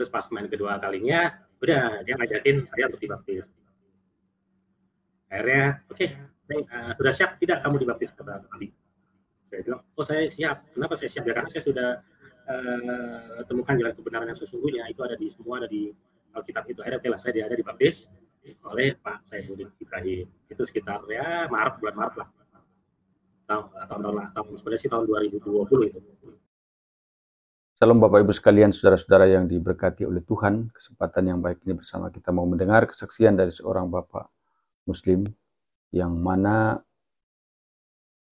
Terus pas main kedua kalinya, udah dia ngajakin saya untuk dibaptis. Akhirnya, oke, sudah siap tidak kamu dibaptis, kata Ali. Saya bilang, oh saya siap. Kenapa saya siap? Ya karena saya sudah temukan jalan kebenaran yang sesungguhnya, itu ada di semua, ada di Alkitab itu. Akhirnya oke lah, saya ada dibaptis oleh Pak Saifuddin Ibrahim. Itu sekitar ya bulan Maret lah. Tahun sebenarnya sih tahun 2020 itu. Salam Bapak Ibu sekalian, saudara-saudara yang diberkati oleh Tuhan. Kesempatan yang baik ini bersama kita mau mendengar kesaksian dari seorang Bapak Muslim yang mana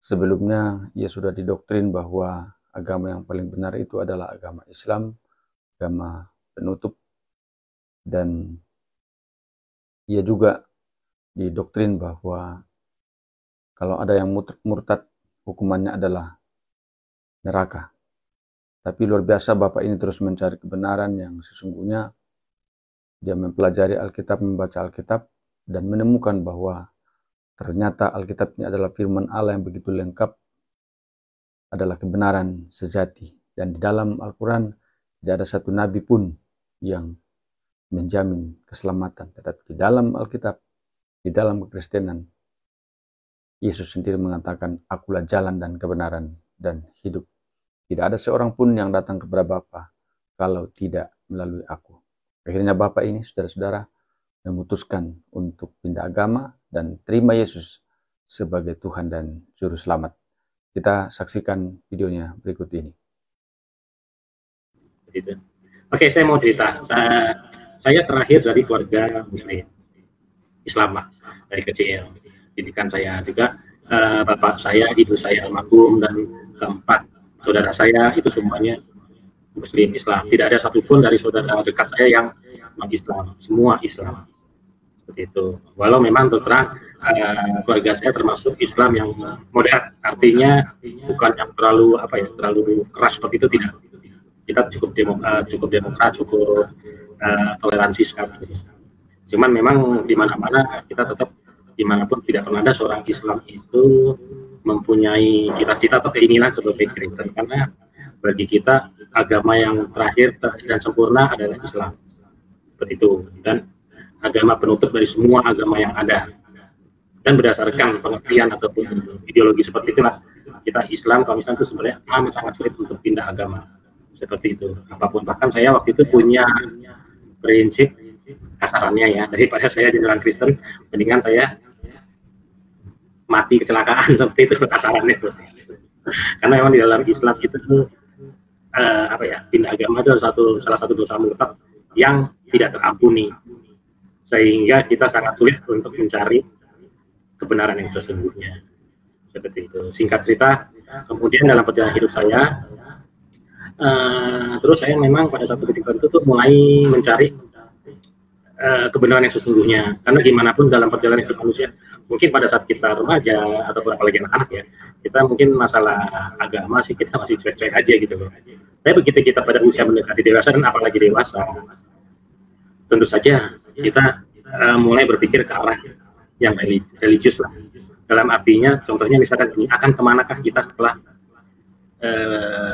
sebelumnya ia sudah didoktrin bahwa agama yang paling benar itu adalah agama Islam, agama penutup, dan ia juga didoktrin bahwa kalau ada yang murtad, hukumannya adalah neraka. Tapi luar biasa Bapak ini terus mencari kebenaran yang sesungguhnya. Dia mempelajari Alkitab, membaca Alkitab, dan menemukan bahwa ternyata Alkitab ini adalah firman Allah yang begitu lengkap, adalah kebenaran sejati. Dan di dalam Al-Quran tidak ada satu nabi pun yang menjamin keselamatan. Tetapi di dalam Alkitab, di dalam kekristenan, Yesus sendiri mengatakan, akulah jalan dan kebenaran dan hidup. Tidak ada seorang pun yang datang kepada Bapa kalau tidak melalui aku. Akhirnya Bapak ini, saudara-saudara, memutuskan untuk pindah agama dan terima Yesus sebagai Tuhan dan Juru Selamat. Kita saksikan videonya berikut ini. Oke, saya mau cerita. Saya terakhir dari keluarga Muslim, Islam lah, dari kecil. Pendidikan saya juga, bapak saya, ibu saya almarhum, dan keempat saudara saya itu semuanya Muslim Islam. Tidak ada satupun dari saudara dekat saya yang non-Islam, semua Islam. Seperti itu. Walau memang terang keluarga saya termasuk Islam yang moderat, artinya bukan yang terlalu keras seperti itu, tidak. Kita cukup demokrat, cukup toleransi sekali. Cuman memang di mana-mana kita tetap, dimanapun tidak pernah ada seorang Islam itu mempunyai cita-cita atau keinginan sebagai Kristen, karena bagi kita agama yang terakhir dan sempurna adalah Islam. Seperti itu. Dan agama penutup dari semua agama yang ada. Dan berdasarkan pengertian ataupun ideologi seperti itulah, kita Islam, kaum Islam itu sebenarnya amat sangat sulit untuk pindah agama. Seperti itu. Apapun, bahkan saya waktu itu punya prinsip kasarannya ya, daripada saya di jalan Kristen, mendingan saya mati kecelakaan, seperti itu kasarannya. Karena memang di dalam Islam itu pindah agama itu salah satu dosa murtad yang tidak terampuni, sehingga kita sangat sulit untuk mencari kebenaran yang sesungguhnya. Seperti itu. Singkat cerita, kemudian dalam perjalanan hidup saya, terus saya memang pada satu titik tertentu tuh mulai mencari kebenaran yang sesungguhnya. Karena gimana pun dalam perjalanan hidup manusia, mungkin pada saat kita remaja ataupun apalagi anak-anak ya, kita mungkin masalah agama sih kita masih cuek-cuek aja gitu loh. Tapi begitu kita pada usia mendekati dewasa dan apalagi dewasa, tentu saja kita mulai berpikir ke arah yang religius lah. Dalam artinya, contohnya misalkan ini, akan kemanakah kita setelah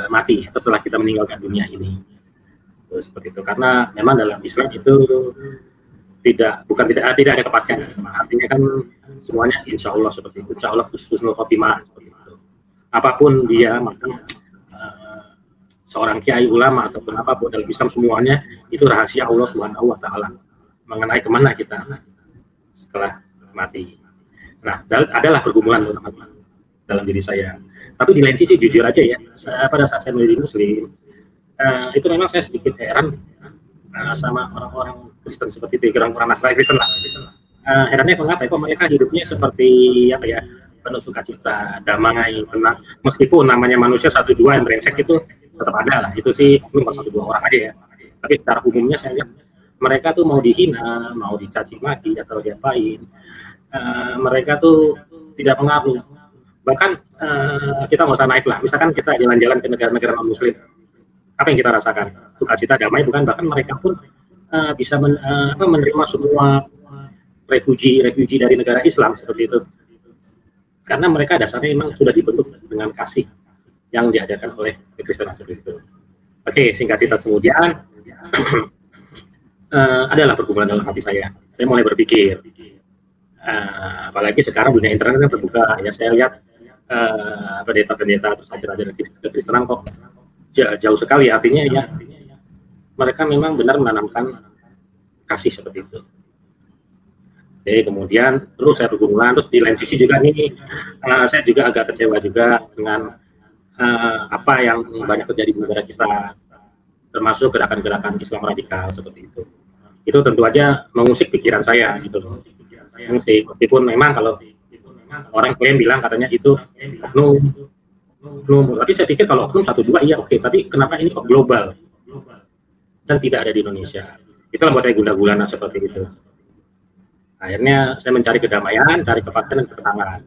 mati, atau setelah kita meninggalkan dunia ini. Seperti itu. Karena memang dalam Islam itu tidak ada kepastian. Artinya kan semuanya insya Allah seperti itu. Insya Allah husnul khotimah seperti itu. Apapun dia, maka seorang kiai, ulama ataupun apapun dalam Islam, semuanya itu rahasia Allah Subhanahu wa Ta'ala mengenai kemana kita setelah mati. Nah, adalah pergumulan dalam diri saya. Tapi di lain sisi jujur aja ya, pada saat saya menjadi Muslim, itu memang saya sedikit heran sama orang-orang Kristen seperti itu, orang-orang Nasrani Kristen lah. Herannya mengapa? Kok mereka hidupnya seperti penuh sukacita, damai, tenang. Meskipun namanya manusia satu dua yang brengsek itu tetap ada lah. Itu sih cuma satu dua orang aja ya. Tapi secara umumnya saya lihat mereka tuh mau dihina, mau dicaci maki atau diapain, mereka tuh tidak pengaruh. Bahkan kita nggak usah naik lah. Misalkan kita jalan-jalan ke negara-negara non-Muslim, apa yang kita rasakan? Sukacita, damai, bukan? Bahkan mereka pun bisa menerima semua refugi dari negara Islam seperti itu. Karena mereka dasarnya memang sudah dibentuk dengan kasih yang diajarkan oleh kekristenan seperti itu. Oke, singkat cerita kemudian adalah pergumulan dalam hati saya. Saya mulai berpikir, apalagi sekarang dunia internet kan terbuka. Ya saya lihat pendeta-pendeta atau ajaran kekristenan kok jauh sekali, artinya ya mereka memang benar menanamkan kasih seperti itu. Oke, kemudian terus saya bergumul, terus di lain sisi juga nih, saya juga agak kecewa juga dengan apa yang banyak terjadi di negara kita, termasuk gerakan-gerakan Islam radikal seperti itu. Itu tentu aja mengusik pikiran saya gitu loh. Meskipun memang kalau orang klaim bilang katanya itu oknum, tapi saya pikir kalau oknum 1-2 iya oke, tapi kenapa ini kok global dan tidak ada di Indonesia? Itulah buat saya gula-gulana seperti itu. Akhirnya saya mencari kedamaian, cari kepastian dan ketenangan.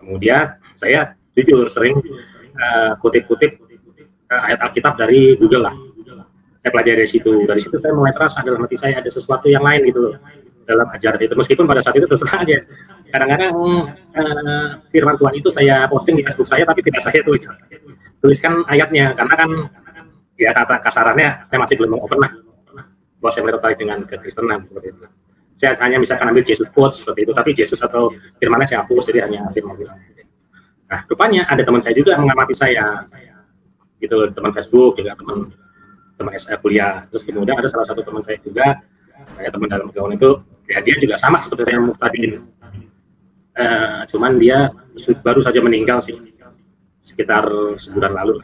Kemudian saya jujur sering kutip-kutip ayat Alkitab dari Google lah. Saya pelajari dari situ. Dari situ saya mulai terasa dalam hati saya ada sesuatu yang lain gitu loh dalam ajaran itu. Meskipun pada saat itu terserah aja. Kadang-kadang firman Tuhan itu saya posting di Facebook saya, tapi tidak saya tuliskan ayatnya, karena kan ya kata kasarannya saya masih belum open lah bahwa saya tertarik dengan kekristenan seperti itu. Saya hanya misalkan ambil Jesus quotes seperti itu, tapi Jesus atau firmannya saya hapus, jadi hanya firman. Nah, rupanya ada teman saya juga yang mengamati saya, gitu, teman Facebook juga, teman kuliah. Terus kemudian ada salah satu teman saya juga, kayak teman dalam gaun itu, ya dia juga sama seperti saya Muhtadin. Cuman dia baru saja meninggal sih, sekitar sebulan lalu.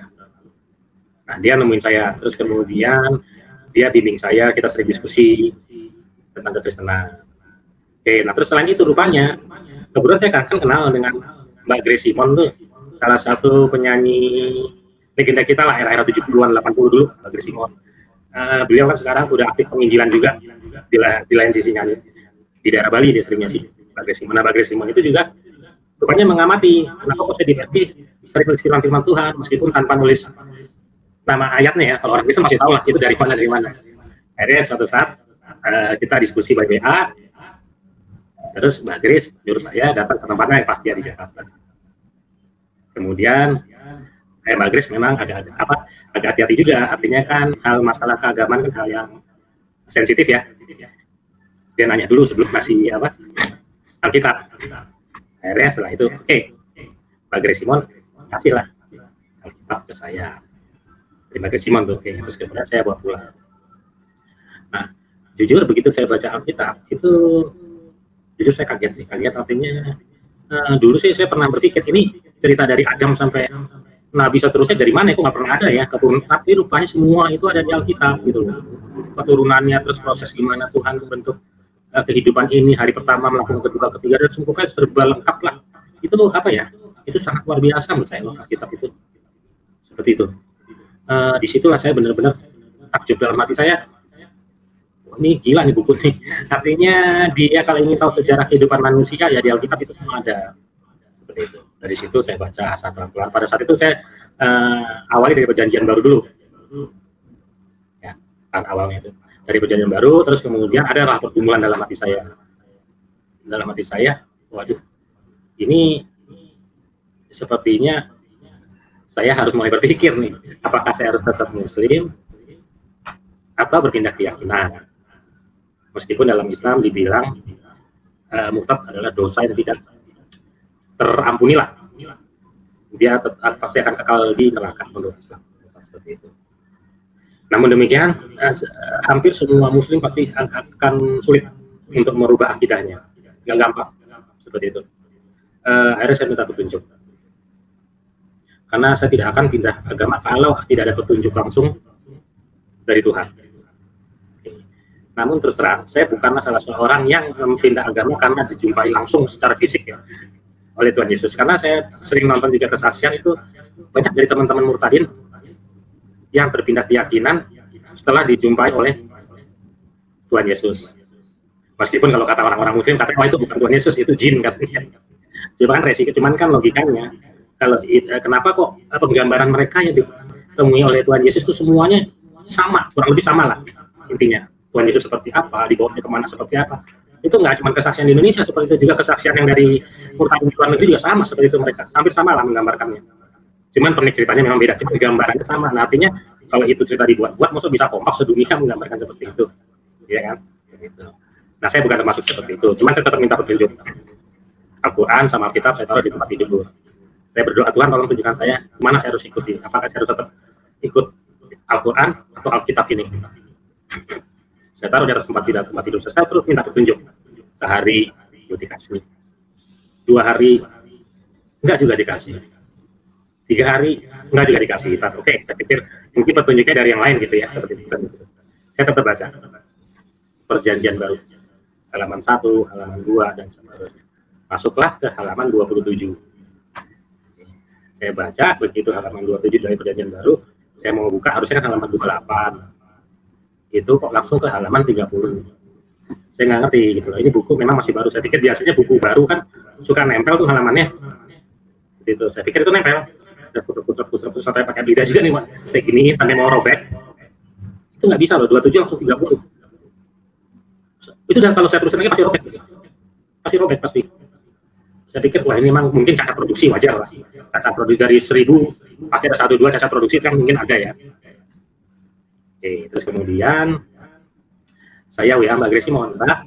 Nah, dia nemuin saya, terus kemudian dia bimbing saya, kita sering diskusi tentang kekristenan. Oke, nah terus selain itu rupanya, kebetulan saya kan kenal dengan Mbak Grace Simon tuh, salah satu penyanyi legenda kita lah, era-era 70-an, 80 dulu, Mbak Grace Simon. Beliau kan sekarang udah aktif penginjilan juga, di lain sisinya, di daerah Bali dia seringnya sih, Mbak Grace Simon. Nah, Mbak Grace Simon itu juga rupanya mengamati, kenapa kok saya sering nulis firman Tuhan, meskipun tanpa nulis nama ayatnya ya, kalau orang Kristen masih tahu lah, itu dari mana. Akhirnya suatu saat, kita diskusi by WA, terus Mbak Grace nyuruh saya datang ke tempatnya yang pasti di Jakarta. Kemudian Mbak Grace memang agak hati-hati juga, artinya kan hal masalah keagamaan kan hal yang sensitif ya. Dia nanya dulu sebelum ngasih Alkitab. Akhirnya setelah itu, Mbak Grace Simon kasihlah Alkitab ke saya. Terima kasih Simon tuh, terus kemudian saya bawa pulang. Nah, jujur begitu saya baca Alkitab itu jujur saya kaget artinya dulu sih saya pernah berpikir ini cerita dari Adam sampai Nabi seterusnya dari mana, itu nggak pernah ada ya keturunan, tapi rupanya semua itu ada di Alkitab gitu loh, keturunannya, terus proses gimana Tuhan membentuk kehidupan ini, hari pertama melakukan kedua ketiga, dan semuanya serba lengkap lah. Itu apa ya, itu sangat luar biasa menurut saya loh Alkitab itu seperti itu. Disitulah saya benar-benar takjub dalam hati saya, ini gila nih buku nih. Artinya dia kalau ingin tahu sejarah kehidupan manusia ya di Alkitab itu semua ada. Seperti itu. Dari situ saya baca pelan-pelan. Pada saat itu saya awali dari Perjanjian Baru dulu. Ya, kan awalnya itu. Dari Perjanjian Baru, terus kemudian adalah pergumulan dalam hati saya. Dalam hati saya, waduh, ini sepertinya saya harus mulai berpikir nih, apakah saya harus tetap Muslim atau berpindah keyakinan. Meskipun dalam Islam dibilang murtad adalah dosa yang tidak terampuni lah, dia pasti akan kekal di neraka menurut Islam seperti itu. Namun demikian hampir semua Muslim pasti akan sulit untuk merubah akidahnya, nggak gampang seperti itu. Akhirnya saya minta petunjuk, karena saya tidak akan pindah agama kalau tidak ada petunjuk langsung dari Tuhan. Namun terus terang, saya bukanlah salah seorang yang pindah agama karena dijumpai langsung secara fisik ya oleh Tuhan Yesus. Karena saya sering nonton juga kesaksian itu, banyak dari teman-teman murtadin yang berpindah keyakinan setelah dijumpai oleh Tuhan Yesus. Meskipun kalau kata orang-orang Muslim, katanya itu bukan Tuhan Yesus, itu jin katanya. Cuman kan logikanya, kalau kenapa kok penggambaran mereka yang ditemui oleh Tuhan Yesus itu semuanya sama, kurang lebih sama lah intinya. Tuhan Yesus seperti apa, dibawanya kemana seperti apa. Itu nggak cuma kesaksian di Indonesia, seperti itu juga kesaksian yang dari murtadin luar negeri juga sama seperti itu, mereka hampir sama lah menggambarkannya. Cuman pernik ceritanya memang beda, cuma gambarannya sama. Nah, artinya kalau itu cerita dibuat-buat, maksud bisa kompak sedunia menggambarkan seperti itu. ya kan? Gitu. Nah, saya bukan termasuk seperti itu, cuman saya tetap minta petunjuk. Al-Quran sama Alkitab saya taruh di tempat tidur. Saya berdoa, Tuhan tolong tunjukkan saya kemana saya harus ikuti. Apakah saya harus tetap ikut Al-Quran atau Alkitab ini? Saya taruh di atas tempat tidur. Saya terus minta petunjuk. Sehari dikasih, 2 hari enggak juga dikasih, 3 hari enggak juga dikasih. Oke, saya pikir mungkin petunjuknya dari yang lain gitu ya, seperti itu. Saya tetap baca Perjanjian Baru, halaman 1, halaman 2, dan seterusnya. Masuklah ke halaman 27. Saya baca begitu halaman 27 dari Perjanjian Baru, saya mau buka harusnya kan halaman 28. Itu kok langsung ke halaman 30. Saya nggak ngerti gitu loh. Ini buku memang masih baru. Saya pikir biasanya buku baru kan suka nempel tuh halamannya. Gitu. Saya pikir itu nempel. Saya putar sampai pakai lidah juga nih, Pak. Saya giniin sampai mau robek. Itu nggak bisa loh. 27 langsung 30. Itu dan kalau saya terusin lagi pasti robek. Pasti robek pasti. Saya pikir wah ini memang mungkin cacat produksi, wajar lah. Cacat produksi dari 1000 pasti ada 1-2 cacat produksi kan mungkin ada ya. Oke, terus kemudian saya WA Mbak Gracie, mohon maaf,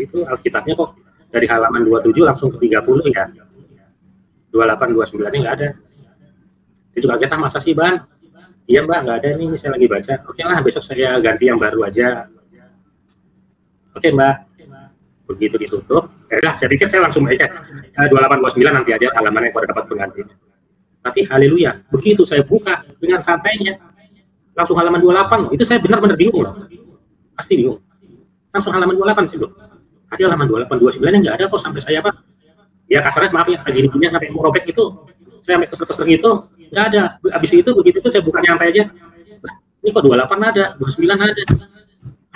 itu Alkitabnya kok dari halaman 27 langsung ke 30 ya, 28, 29 nya nggak ada. Itu kaget, masa sih Bang? Iya Mbak, nggak ada nih, saya lagi baca. Oke lah, besok saya ganti yang baru aja. Oke Mbak, begitu ditutup, saya pikir saya langsung baca 28, 29 nanti aja halamannya kalau dapat pengganti. Tapi haleluya, begitu saya buka dengan santainya, langsung halaman 28, itu saya benar-benar bingung loh. Pasti bingung. Langsung halaman 28 sih loh. Ada halaman 28, 29 yang nggak ada kok sampai saya apa? Ya kasarnya maaf ya, gini-gini sampai mau robek itu, saya sampai kesel-kesel gitu, nggak ada. Abis itu begitu tuh saya buka nyantai aja. Nah, ini kok 28 ada, 29 ada.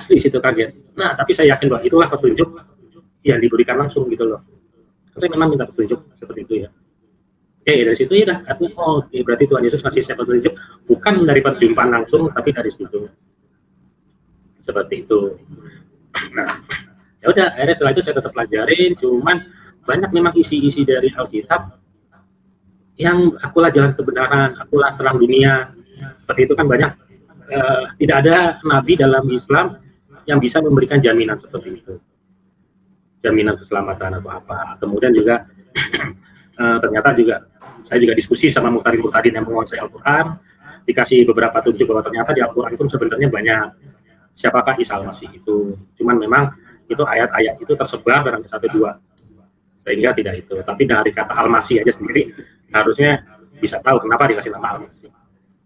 Asli situ kaget. Nah, tapi saya yakin bahwa itulah petunjuk yang diberikan langsung gitu loh. Saya memang minta petunjuk seperti itu ya. Oke, dari situ ya dah. Oh, berarti Tuhan Yesus ngasih saya petunjuk bukan dari perjumpaan langsung, tapi dari situ. Seperti itu. Nah, ya udah, akhirnya setelah itu saya tetap pelajarin, cuman banyak memang isi-isi dari Alkitab yang akulah jalan kebenaran, akulah terang dunia. Seperti itu kan banyak. Tidak ada nabi dalam Islam yang bisa memberikan jaminan seperti itu. Jaminan keselamatan atau apa. Kemudian juga ternyata juga saya juga diskusi sama muhtadin yang menguasai Al-Quran, dikasih beberapa tunjuk bahwa ternyata di Al-Quran itu sebenarnya banyak. Siapakah Isa Al-Masih itu? Cuman memang itu ayat-ayat itu tersebar dalam 1-2, sehingga tidak itu. Tapi dari kata Al-Masih aja sendiri harusnya bisa tahu kenapa dikasih nama Al-Masih.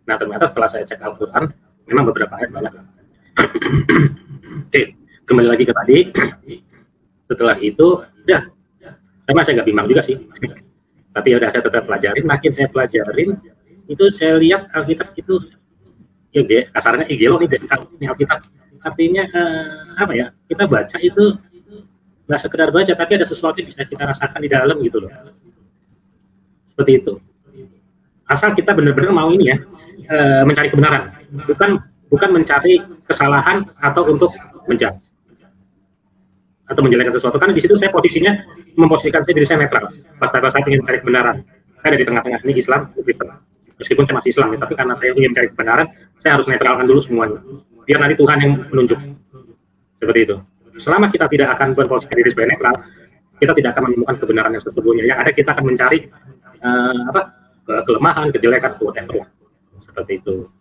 Nah ternyata setelah saya cek Al-Quran, memang beberapa ayat banyak. Oke, kembali lagi ke tadi. Setelah itu, udah, saya masih agak bimbang juga sih. Tapi udah saya tetap pelajarin. Makin saya pelajarin, itu saya lihat Alkitab itu, ya kasarnya igelo nih Alkitab. Artinya apa ya? Kita baca itu nggak sekedar baca, tapi ada sesuatu yang bisa kita rasakan di dalam gitu loh. Seperti itu. Asal kita benar-benar mau ini ya, mencari kebenaran, bukan mencari kesalahan atau untuk menjudge atau menjelekkan sesuatu. Karena di situ saya posisinya memposisikan diri saya netral. Pas saya ingin mencari kebenaran, saya ada di tengah-tengah ini Islam, Kristen. Meskipun saya masih Islam, tapi karena saya ingin mencari kebenaran, saya harus netralkan dulu semuanya. Biar nanti Tuhan yang menunjuk. Seperti itu. Selama kita tidak akan berposisi diri sebagai netral, kita tidak akan menemukan kebenaran yang sesungguhnya. Yang ada kita akan mencari kelemahan, kejelekan, whatever. Seperti itu.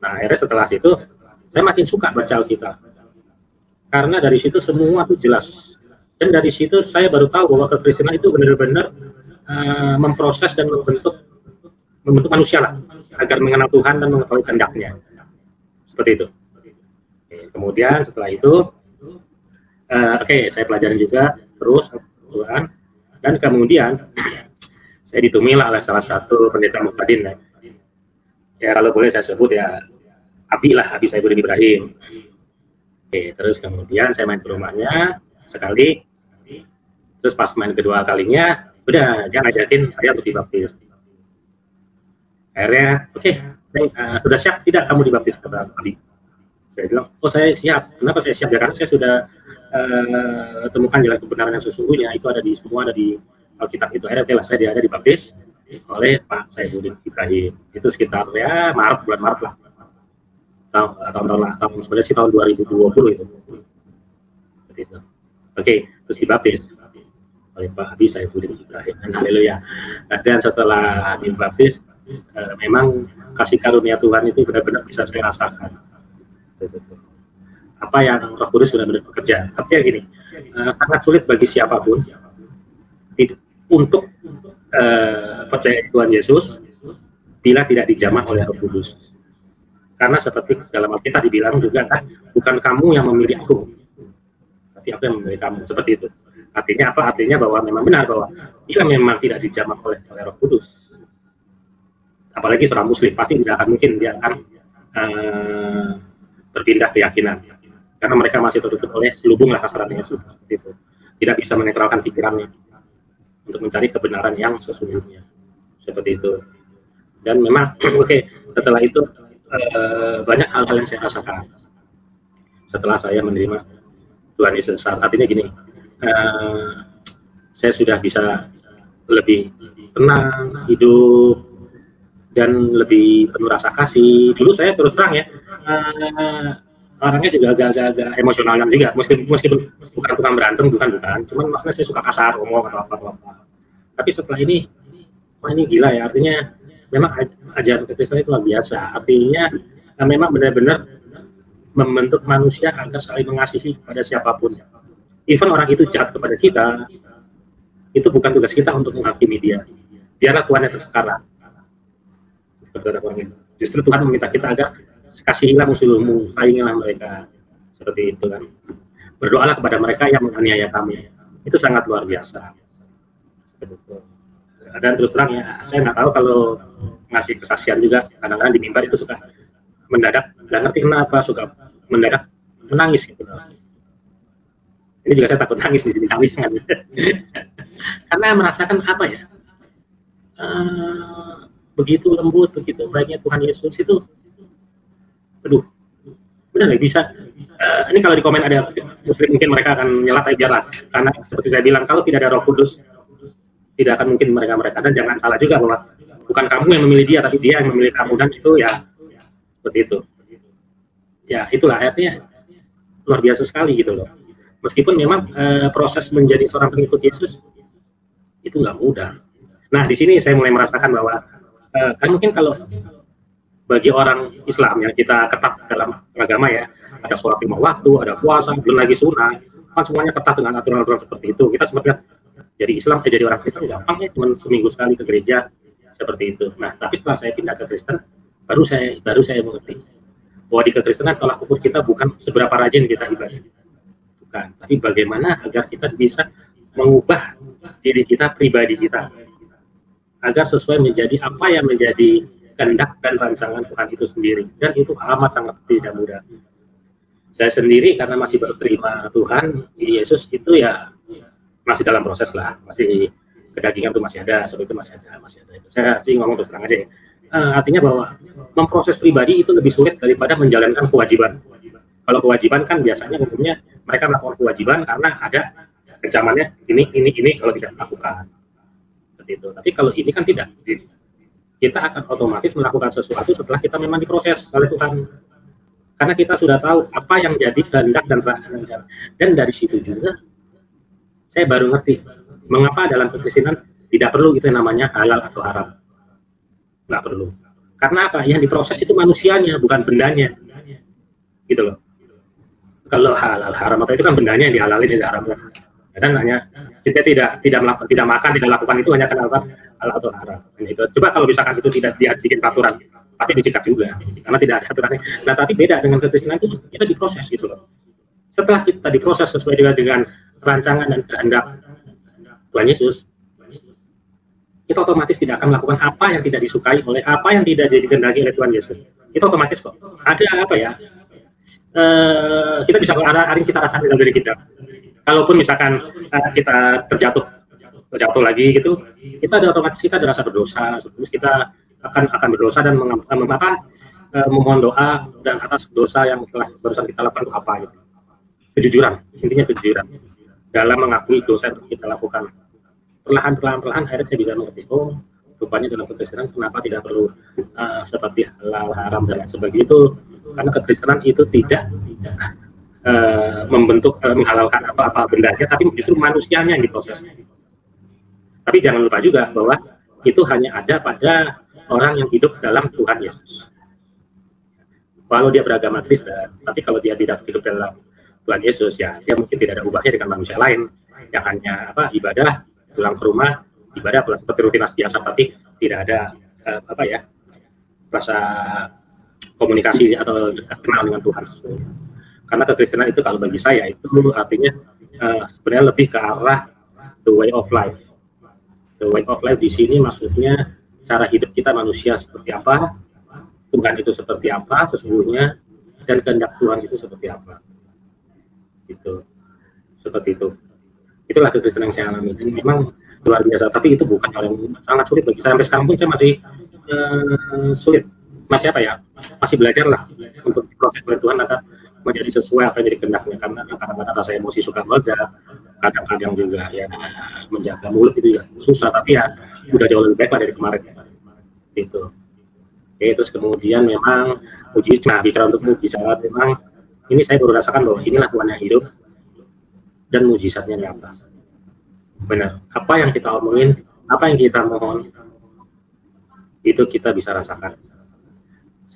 Nah, akhirnya setelah situ, saya makin suka baca Alkitab. Karena dari situ semua itu jelas. Dan dari situ saya baru tahu bahwa kekristenan itu benar-benar memproses dan membentuk manusia lah, agar mengenal Tuhan dan mengetahui kehendaknya. Seperti itu. Kemudian setelah itu, saya pelajarin juga terus Tuhan, dan kemudian saya ditemui lah oleh salah satu pendeta muhtadin ya kalau boleh saya sebut ya Abi Saifuddin Ibrahim. Terus kemudian saya main ke rumahnya sekali, terus pas main kedua kalinya udah dia ngajakin saya untuk dibaptis. Akhirnya sudah siap tidak kamu dibaptis, kata Abi. Saya bilang, oh saya siap. Kenapa saya siap? Ya karena saya sudah temukan jalan kebenaran yang sesungguhnya, itu ada di Alkitab itu. Akhirnya saya dibaptis oleh Pak Saifuddin Ibrahim. Itu sekitar bulan Maret lah. tahun sebenarnya sih tahun 2020 itu. Seperti itu. Oke, terus dibaptis oleh Pak Abi Saifuddin Ibrahim. Haleluya. Dan setelah dibaptis, memang kasih karunia Tuhan itu benar-benar bisa saya rasakan. Apa yang Roh Kudus sudah benar bekerja. Artinya gini, sangat sulit bagi siapapun untuk percaya Tuhan Yesus bila tidak dijamah oleh Roh Kudus. Karena seperti dalam Alkitab dibilang juga kan, bukan kamu yang memilih aku, tapi aku yang memilih kamu. Seperti itu. Artinya apa? Artinya bahwa memang benar bahwa dia memang tidak dijamah oleh Roh Kudus. Apalagi seorang Muslim pasti tidak akan mungkin dia akan berpindah keyakinan, karena mereka masih tertutup oleh selubung kasaran Yesus. Seperti itu. Tidak bisa menetralkan pikirannya untuk mencari kebenaran yang sesungguhnya. Seperti itu. Dan memang setelah itu banyak hal-hal yang saya rasakan setelah saya menerima Tuhan Yesus. Artinya gini, saya sudah bisa lebih tenang hidup dan lebih penuh rasa kasih. Dulu saya terus terang ya, orangnya juga agak-agak emosional juga, meskipun bukan tukang berantem, bukan, cuman maksudnya saya suka kasar, ngomong atau apa. Tapi setelah ini, wah ini gila ya, artinya memang ajaran Kristen itu luar biasa. Artinya memang benar-benar membentuk manusia agar saling mengasihi kepada siapapun. Even orang itu jahat kepada kita, itu bukan tugas kita untuk menghakimi dia. Biarlah Tuhan yang berperkara. Justru Tuhan meminta kita agar kasihilah musuhmu, sayangilah mereka. Seperti itu kan. Berdoalah kepada mereka yang menganiaya kami. Itu sangat luar biasa. Seperti itu. Dan terus terang ya, saya nggak tahu kalau ngasih kesaksian juga, kadang-kadang di mimbar itu suka mendadak, nggak ngerti kenapa suka mendadak menangis gitu. Ini juga saya takut nangis di sini, nangis kan. Karena merasakan apa ya, begitu lembut, begitu baiknya Tuhan Yesus itu, aduh, benar nggak bisa. Ini kalau di komen ada Muslim mungkin mereka akan nyela, tapi biarlah, karena seperti saya bilang, kalau tidak ada Roh Kudus, tidak akan mungkin mereka. Dan jangan salah juga bahwa bukan kamu yang memilih dia, tapi dia yang memilih kamu, dan itu ya seperti itu. Ya itulah artinya luar biasa sekali gitu loh. Meskipun memang proses menjadi seorang pengikut Yesus itu nggak mudah. Nah di sini saya mulai merasakan bahwa kan mungkin kalau bagi orang Islam yang kita ketat dalam agama ya, ada sholat 5 waktu, ada puasa, belum lagi sunnah, kan semuanya ketat dengan aturan-aturan seperti itu. Kita sebenarnya jadi Islam, jadi orang Kristen gampang ya, cuma seminggu sekali ke gereja seperti itu. Nah tapi setelah saya pindah ke Kristen, baru saya mengerti bahwa di kekristenan tolak ukur kita bukan seberapa rajin kita ibadah. Tapi bagaimana agar kita bisa mengubah diri kita, pribadi kita, agar sesuai menjadi apa yang menjadi kehendak dan rancangan Tuhan itu sendiri. Dan itu amat sangat tidak mudah. Saya sendiri karena masih baru terima Tuhan, Yesus itu ya masih dalam proses lah, masih kedagingan itu masih ada, seperti itu masih ada. Saya sih ngomong terus terang aja ya. Artinya bahwa memproses pribadi itu lebih sulit daripada menjalankan kewajiban. Kalau kewajiban kan biasanya umumnya mereka melakukan kewajiban karena ada ancamannya ini kalau tidak lakukan. Seperti itu. Tapi kalau ini kan tidak. Kita akan otomatis melakukan sesuatu setelah kita memang diproses oleh Tuhan. Karena kita sudah tahu apa yang jadi kehendak dan rancangan. Dan dari situ juga saya baru ngerti mengapa dalam kekristenan tidak perlu itu namanya halal atau haram. Nggak perlu. Karena apa? Yang diproses itu manusianya, bukan bendanya. Gitu loh. Kalau halal haram apa itu kan bendanya yang dihalalin, yang diharamkan. Dan hanya kita tidak makan, tidak lakukan itu hanya karena halal atau haram. Itu. Coba kalau misalkan itu tidak bikin peraturan, pasti disikat juga, karena tidak ada aturannya. Nah tapi beda dengan kekristenan itu kita diproses gitu loh. Setelah kita diproses sesuai dengan rancangan dan kehendak Tuhan Yesus, kita otomatis tidak akan melakukan apa yang tidak disukai oleh apa yang tidak jadi kehendaki oleh Tuhan Yesus. Itu otomatis kok. Ada apa ya? Kita bisa hari kita rasakan dalam diri kita. Kalaupun misalkan kita terjatuh lagi gitu, kita ada otomatis kita ada rasa berdosa. Terus kita akan berdosa dan memohon doa dan atas dosa yang telah barusan kita lakukan itu apa gitu. Kejujuran, intinya kejujuran dalam mengakui dosa yang kita lakukan. Perlahan akhirnya saya bisa mengerti, rupanya dalam kekristenan kenapa tidak perlu seperti halal haram dan sebagainya itu karena kekristenan itu tidak menghalalkan apa bendanya, tapi justru manusianya yang diproses. Tapi jangan lupa juga bahwa itu hanya ada pada orang yang hidup dalam Tuhan Yesus. Walau dia beragama Kristen, tapi kalau dia tidak hidup dalam Tuhan Yesus, ya dia mungkin tidak ada ubahnya dengan manusia lain yang hanya ibadah, pulang ke rumah, ibadah seperti rutinitas biasa, tapi tidak ada rasa komunikasi atau kenal dengan Tuhan. Karena kekristenan itu kalau bagi saya itu artinya sebenarnya lebih ke arah the way of life. The way of life di sini maksudnya cara hidup kita manusia seperti apa, Tuhan itu seperti apa sesungguhnya, dan kehendak Tuhan itu seperti apa. Gitu. Seperti itu. Itulah kekristenan yang saya alami. Dan memang luar biasa, tapi itu bukan hal yang sangat sulit bagi saya. Sampai sekarang pun saya masih sulit. Masih masih belajar lah untuk proses oleh Tuhan agar menjadi sesuai apa yang jadi kehendaknya, karena kadang-kadang rasa emosi suka meledak, kadang-kadang juga ya menjaga mulut itu ya susah, tapi ya udah jauh lebih baik lah dari kemarin gitu. Oke, terus kemudian memang bicara untuk mujizat, memang ini saya baru rasakan bahwa inilah Tuhan yang hidup dan mujizatnya nyata. Benar, apa yang kita omongin, apa yang kita mohon itu kita bisa rasakan.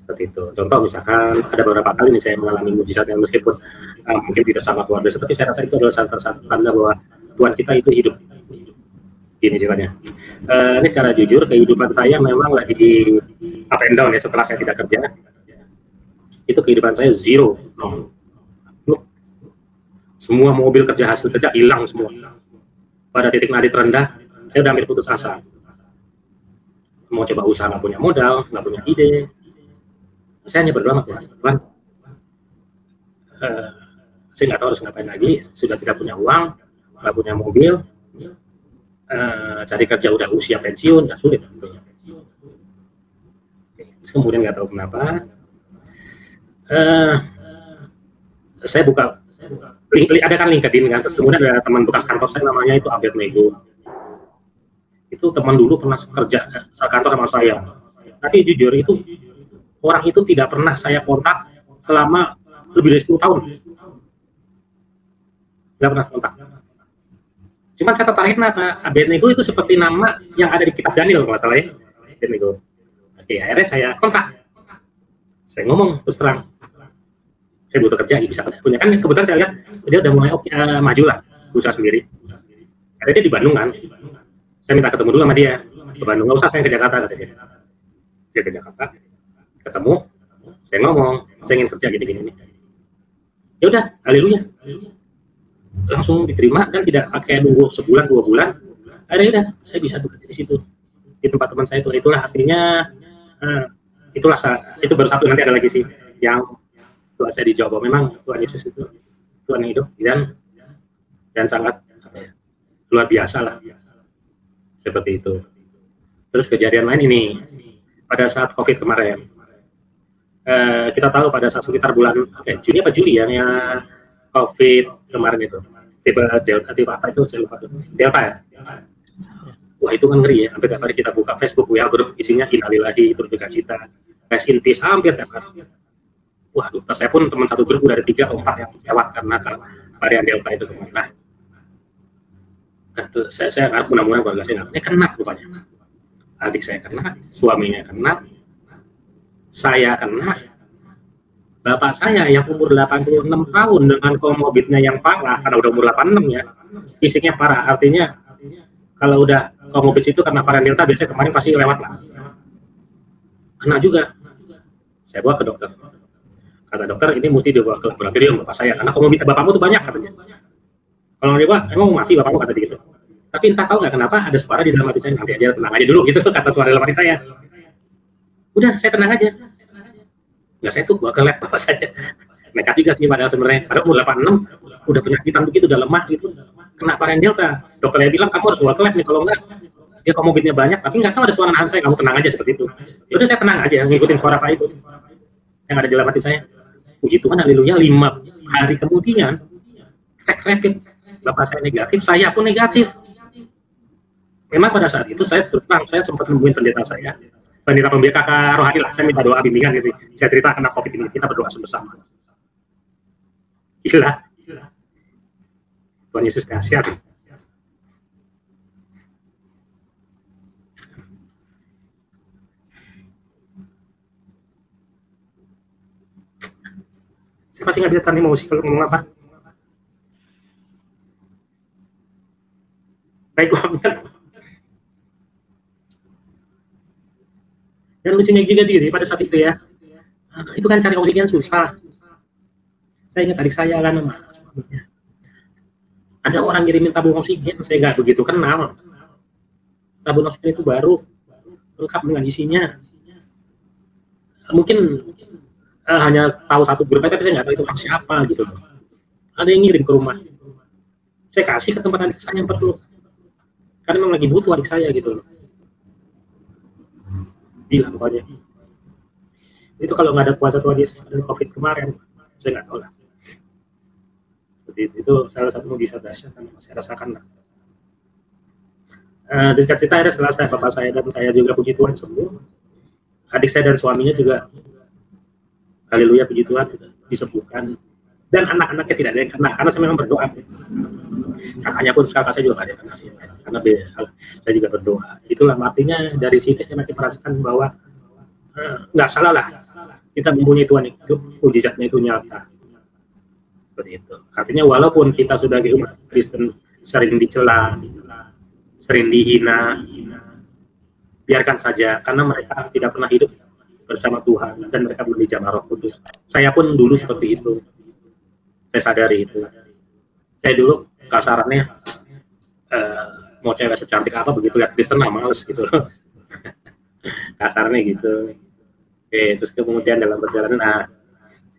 Seperti itu. Contoh misalkan ada beberapa kali nih saya mengalami mujizat yang meskipun mungkin tidak sangat luar biasa, tapi saya rasa itu adalah salah satu tanda bahwa Tuhan kita itu hidup. Ini ceritanya. Ini secara jujur kehidupan saya memang lagi up and down ya setelah saya tidak kerja. Itu kehidupan saya zero. Semua mobil hasil kerja hilang semua. Pada titik nadi terendah, saya udah ambil putus asa. Mau coba usaha nggak punya modal, nggak punya ide. Saya hanya berdoa sama Tuhan, saya nggak tahu harus ngapain lagi, sudah tidak punya uang, nggak punya mobil, cari kerja udah usia pensiun, nggak sulit. Terus kemudian nggak tahu kenapa, saya buka, ada kan LinkedIn kan, terus kemudian ada teman bekas kantor saya namanya itu Abednego. Itu teman dulu pernah kerja kantor sama saya, tapi jujur itu orang itu tidak pernah saya kontak selama lebih dari 10 tahun. Tidak pernah kontak. Cuma saya tertarik kenapa? Abednego itu seperti nama yang ada di kitab Daniel kalau nggak salah ya. Abednego. Oke, akhirnya saya kontak. Saya ngomong terus terang. Saya butuh kerja, bisa punya kan kebetulan saya lihat dia udah mulai maju lah, usaha sendiri. Akhirnya dia di Bandung kan. Saya minta ketemu dulu sama dia. Ke Bandung, nggak usah saya ke Jakarta kata dia. Dia ke Jakarta. Ketemu, saya ngomong, saya ingin kerja gini-gini. Ya udah, haleluya. Langsung diterima dan tidak pakai nunggu sebulan 2 bulan. Akhirnya udah, saya bisa bekerja di situ. Di tempat teman saya itu. Itulah artinya, itu baru satu, nanti ada lagi sih yang doa saya dijawab. Memang Tuhan Yesus itu Tuhan yang hidup dan sangat luar biasa lah. Seperti itu. Terus kejadian lain ini pada saat COVID kemarin. Kita tahu pada saat sekitar bulan Juni apa Juli ya COVID kemarin itu tipe apa itu saya lupa, Delta ya. Wah itu kan ngeri ya, hampir tiap hari kita buka Facebook WA grup isinya innalillahi berduka cita, rest in peace hampir tiap hari. Wah, saya pun teman satu grup udah ada 3 atau 4 yang lewat karena varian Delta itu kemarin. Nah, saya harap mudah-mudahan keluarga saya nggak kena rupanya. Adik saya kena, suaminya kena, saya kena, bapak saya yang umur 86 tahun dengan komorbidnya yang parah, karena udah umur 86 ya, fisiknya parah, artinya kalau udah komorbid itu karena varian Delta biasanya kemarin pasti lewat lah. Kena juga. Saya bawa ke dokter. Kata dokter ini mesti dibawa ke laboratorium bapak saya, karena komorbid bapakmu tuh banyak katanya. Kalau dia emang mau mati bapakmu kata gitu. Tapi entah tahu nggak kenapa ada suara di dalam hati saya, nanti aja tenang aja dulu gitu kata suara dalam hati saya. Udah, saya tenang aja. Nggak, saya tuh bawa ke lab bapak saya. Nekat juga sih padahal sebenarnya. Padahal umur 86, udah penyakitan begitu, udah lemah gitu. Kena varian Delta. Dokternya bilang, kamu harus bawa ke lab nih, kalau enggak, dia komorbidnya banyak. Tapi nggak tahu ada suara nahan saya, kamu tenang aja seperti itu. Ya udah saya tenang aja, ngikutin suara Pak itu. Yang ada di dalam hati saya. Puji Tuhan, haleluya, 5 hari kemudian, cek rapid. Bapak saya negatif, saya pun negatif. Memang pada saat itu saya sempat nemuin pendeta saya wanita pembimbing kakak rohani lah, saya minta doa bimbingan gitu. Saya cerita kena COVID ini, kita berdoa bersama. Gila. Tuhan Yesus dahsyat. Saya pasti nggak bisa tahan emosi kalau ngomong apa. Baik banget. Dan lucunya juga diri pada saat itu ya. Itu kan cari oksigen susah. Saya ingat adik saya kan nama suaminya. Ada orang ngirimin tabung oksigen, saya nggak begitu kenal. Tabung oksigen itu baru, lengkap dengan isinya. Mungkin hanya tahu satu grup, tapi saya nggak tahu itu siapa gitu. Ada yang ngirim ke rumah. Saya kasih ke tempat adik saya yang perlu. Karena memang lagi butuh adik saya gitu. Gila pokoknya. Itu kalau nggak ada puasa Tuhan Yesus dan COVID kemarin, saya nggak tahu lah. Itu salah satu mujizat dahsyat yang saya rasakan lah. Dekat cerita ada setelah saya, bapak saya dan saya juga puji Tuhan sembuh. Adik saya dan suaminya juga, haleluya puji Tuhan, disembuhkan. Dan anak-anaknya tidak ada yang kena, karena saya memang berdoa. Kakaknya pun kakak saya juga ada yang kena sih, karena saya juga berdoa. Itulah artinya dari sini saya makin merasakan bahwa nggak salah lah, kita mempunyai Tuhan itu, mujizatnya itu nyata. Seperti itu. Artinya walaupun kita sebagai umat Kristen sering dicela, sering dihina, biarkan saja, karena mereka tidak pernah hidup bersama Tuhan dan mereka belum dijamah Roh Kudus. Saya pun dulu seperti itu. Saya sadari itu. Saya dulu kasarannya mau cewek secantik apa begitu lihat Kristen lah males gitu. Kasarnya gitu. Oke, terus kemudian dalam perjalanan,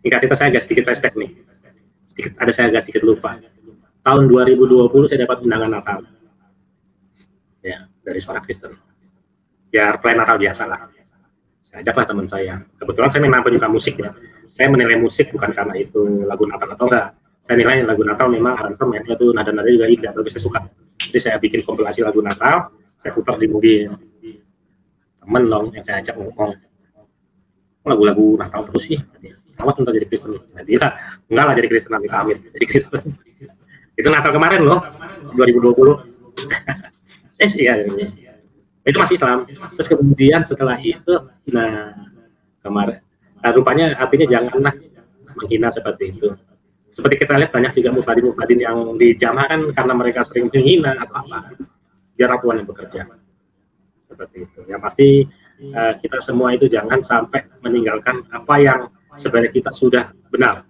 singkat cerita saya agak sedikit flashback nih. Saya agak sedikit lupa. Tahun 2020 saya dapat undangan Natal. Ya, dari seorang Kristen. Ya, plan Natal biasa lah. Saya ajaklah teman saya. Kebetulan saya memang penyuka musik ya. Saya menilai musik bukan karena itu lagu Natal atau enggak. Saya nilai lagu Natal memang aransemennya itu nada-nada juga indah, tapi saya suka. Jadi saya bikin kompilasi lagu Natal, saya putar di mobil. Temen dong yang saya ajak ngomong, lagu-lagu Natal terus sih. Awas ntar jadi Kristen. Jadi lah, enggak lah jadi Kristen, nanti amin. Jadi Kristen. Itu Natal kemarin loh, 2020. Iya. Itu masih Islam. Terus kemudian setelah itu, kemarin, rupanya artinya janganlah menghina seperti itu. Seperti kita lihat banyak juga mufadin yang dijamah kan karena mereka sering menghina atau apa. Biar Tuhan yang bekerja. Seperti itu. Yang pasti kita semua itu jangan sampai meninggalkan apa yang sebenarnya kita sudah benar.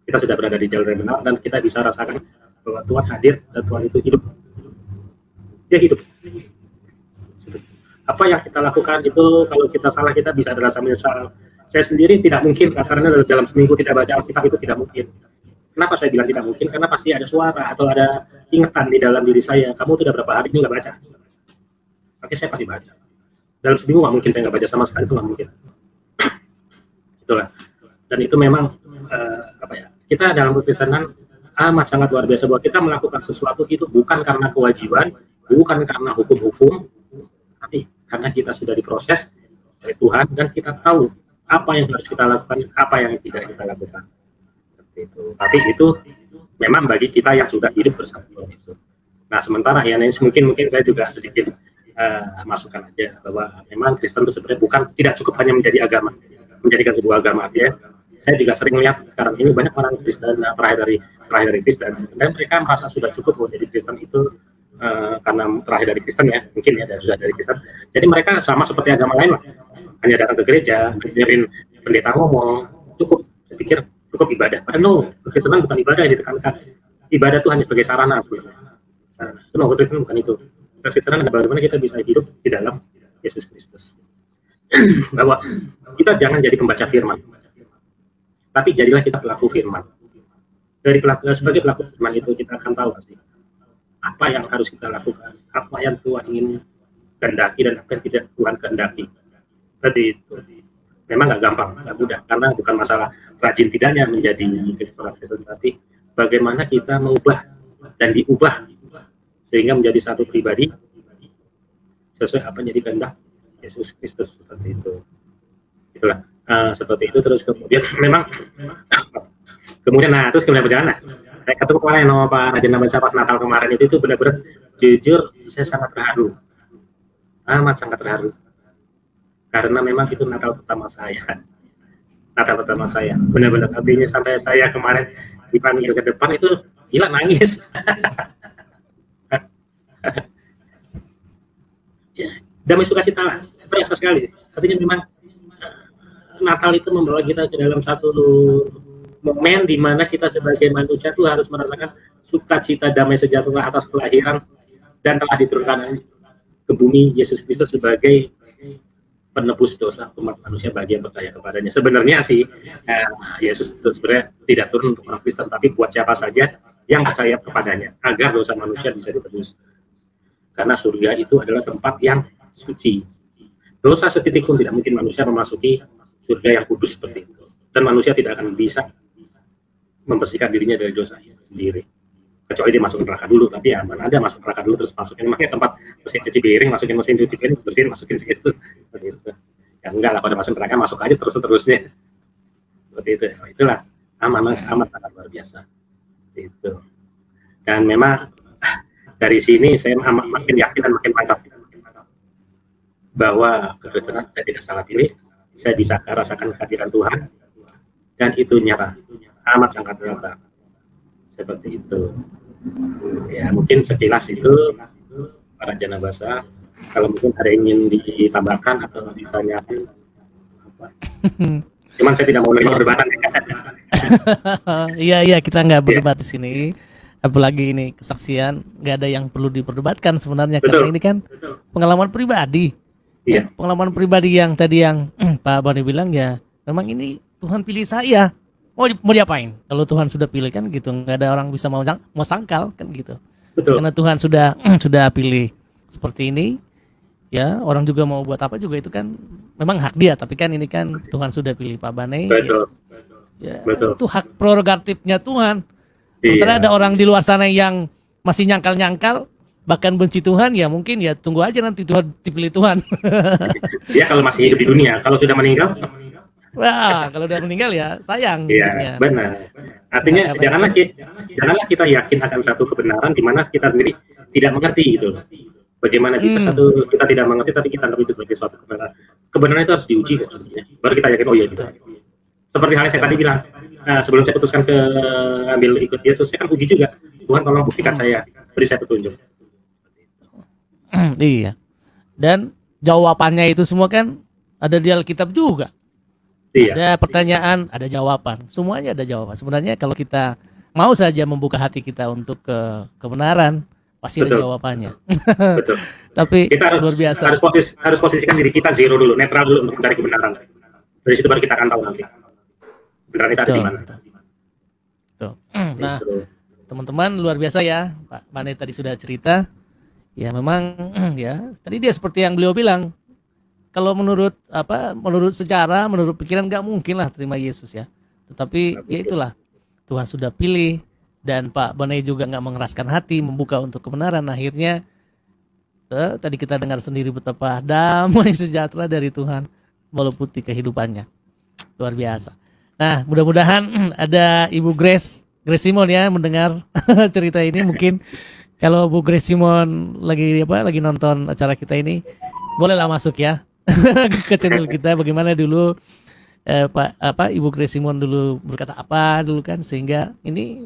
Kita sudah berada di jalan yang benar dan kita bisa rasakan bahwa Tuhan hadir dan Tuhan itu hidup. Dia hidup. Apa yang kita lakukan itu kalau kita salah kita bisa ada rasa menyesal. Saya sendiri tidak mungkin kasarnya dalam seminggu tidak baca Alkitab itu tidak mungkin. Kenapa saya bilang tidak mungkin? Karena pasti ada suara atau ada ingatan di dalam diri saya. Kamu sudah berapa hari ini nggak baca? Oke, saya pasti baca. Dalam seminggu nggak mungkin saya nggak baca sama sekali, itu nggak mungkin. Itulah. Dan itu memang kita dalam perkristenan amat sangat luar biasa bahwa kita melakukan sesuatu itu bukan karena kewajiban, bukan karena hukum-hukum, tapi karena kita sudah diproses oleh Tuhan dan kita tahu apa yang harus kita lakukan, apa yang tidak kita lakukan. Seperti itu. Tapi itu memang bagi kita yang sudah hidup bersama Tuhan Yesus. Nah, sementara ya mungkin saya juga sedikit masukkan aja bahwa memang Kristen itu sebenarnya tidak cukup hanya menjadi agama, menjadikan sebuah agama ya. Saya juga sering melihat sekarang ini banyak orang Kristen terakhir dari Kristen dan mereka merasa sudah cukup menjadi Kristen itu karena terakhir dari Kristen ya, mungkin ya dari Kristen. Jadi mereka sama seperti agama lain lah, hanya datang ke gereja, dengerin pendeta ngomong, cukup. Saya pikir cukup ibadah. Padahal Kristen bukan ibadah yang ditekankan. Ibadah itu hanya sebagai sarana. Itu Kristen bukan itu. Kristen adalah bagaimana kita bisa hidup di dalam Yesus Kristus. Bahwa kita jangan jadi pembaca firman, tapi jadilah kita pelaku firman. Sebagai pelaku firman itu kita akan tahu pasti apa yang harus kita lakukan, apa yang Tuhan ingin kehendaki dan apa yang tidak Tuhan kehendaki. Seperti itu. Memang nggak gampang, nggak mudah, karena bukan masalah rajin tidaknya menjadi seorang Kristen, tapi bagaimana kita mengubah dan diubah sehingga menjadi satu pribadi sesuai apa yang jadi kehendak Yesus Kristus seperti itu. Itulah seperti itu. Terus kemudian memang terus kemudian berjalan lah. Saya ketemu kemarin sama Pak Raja Nabasa pas Natal kemarin itu benar-benar jujur saya sangat terharu, amat sangat terharu, karena memang itu Natal pertama saya, benar-benar artinya sampai saya kemarin dipanggil ke depan itu gila nangis. Ya, damai sukacita lah, berasa sekali. Artinya memang Natal itu membawa kita ke dalam satu momen di mana kita sebagai manusia tuh harus merasakan sukacita damai sejahtera atas kelahiran dan telah diturunkan ke bumi Yesus Kristus sebagai penebus dosa umat manusia bagi yang percaya kepadanya. Sebenarnya sih Yesus itu sebenarnya tidak turun untuk orang Kristen, tapi buat siapa saja yang percaya kepadanya agar dosa manusia bisa ditebus. Karena surga itu adalah tempat yang suci. Dosa setitik pun tidak mungkin manusia memasuki surga yang kudus seperti itu. Dan manusia tidak akan bisa membersihkan dirinya dari dosa sendiri. Kecuali dia masuk neraka dulu, tapi ya mana ada masuk neraka dulu terus masukin makanya tempat mesin cuci piring, masukin mesin cuci piring, bersihin, masukin situ. Seperti itu. Ya enggak lah, kalau masuk neraka masuk aja terus-terusnya. Seperti itu. Itulah amat sangat luar biasa. Itu. Dan memang dari sini saya makin yakin dan makin mantap bahwa kekristenan saya tidak salah pilih, saya bisa rasakan kehadiran Tuhan dan itu nyata, amat sangat nyata. Seperti itu. Ya mungkin sekilas itu para Janabasa. Kalau mungkin ada yang ingin ditambahkan atau ditanyakan apa. Cuman saya tidak mau lagi perdebatan. Iya kita nggak berdebat di sini. Apalagi ini kesaksian, nggak ada yang perlu diperdebatkan sebenarnya. Betul. Karena ini kan pengalaman pribadi. Iya. Pengalaman pribadi yang tadi yang Pak Bani bilang ya, memang ini Tuhan pilih saya. Mau diapain? Kalau Tuhan sudah pilih kan gitu, nggak ada orang bisa mau sangkal kan gitu. Betul. Karena Tuhan sudah pilih seperti ini, ya orang juga mau buat apa juga itu kan memang hak dia. Tapi kan ini kan Tuhan sudah pilih Pak Bani. Betul. Ya, Betul. Itu hak prerogatifnya Tuhan. Sementara ada orang di luar sana yang masih nyangkal-nyangkal, bahkan benci Tuhan, ya mungkin ya tunggu aja nanti Tuhan dipilih Tuhan. Ya kalau masih hidup di dunia, kalau sudah meninggal. Wah, kalau udah meninggal ya sayang. Iya, benar. Artinya janganlah kita yakin akan satu kebenaran di mana kita sendiri tidak mengerti gitu. Bagaimana bisa kita tidak mengerti tapi kita anggap itu sebagai suatu kebenaran. Kebenaran itu harus diuji kok sebenarnya. Baru kita yakin oh iya gitu. Seperti halnya saya tadi bilang, sebelum saya putuskan ke ambil ikut Yesus, saya kan uji juga. Tuhan tolong buktikan saya, beri saya petunjuk. Iya. Dan jawabannya itu semua kan ada di Alkitab juga. Iya. Ada pertanyaan, ada jawaban. Semuanya ada jawaban. Sebenarnya kalau kita mau saja membuka hati kita untuk kebenaran, pasti ada jawabannya. Betul. Tapi kita luar biasa. Harus posisikan diri kita zero dulu, netral dulu untuk mencari kebenaran. Dari situ baru kita akan tahu nanti benar kita ada di mana. Nah, teman-teman luar biasa ya, Pak Mane tadi sudah cerita. Ya memang ya, tadi dia seperti yang beliau bilang. Kalau menurut sejarah, menurut pikiran nggak mungkin lah terima Yesus ya. Tetapi ya itulah Tuhan sudah pilih dan Pak Bane juga nggak mengeraskan hati membuka untuk kebenaran. Akhirnya tadi kita dengar sendiri betapa damai sejahtera dari Tuhan meliputi kehidupannya. Luar biasa. Nah, mudah-mudahan ada Ibu Grace Simon ya mendengar cerita ini. Mungkin kalau Bu Grace Simon lagi nonton acara kita ini, bolehlah masuk ya ke channel kita. Bagaimana dulu Ibu Grace Simon dulu berkata apa dulu kan, sehingga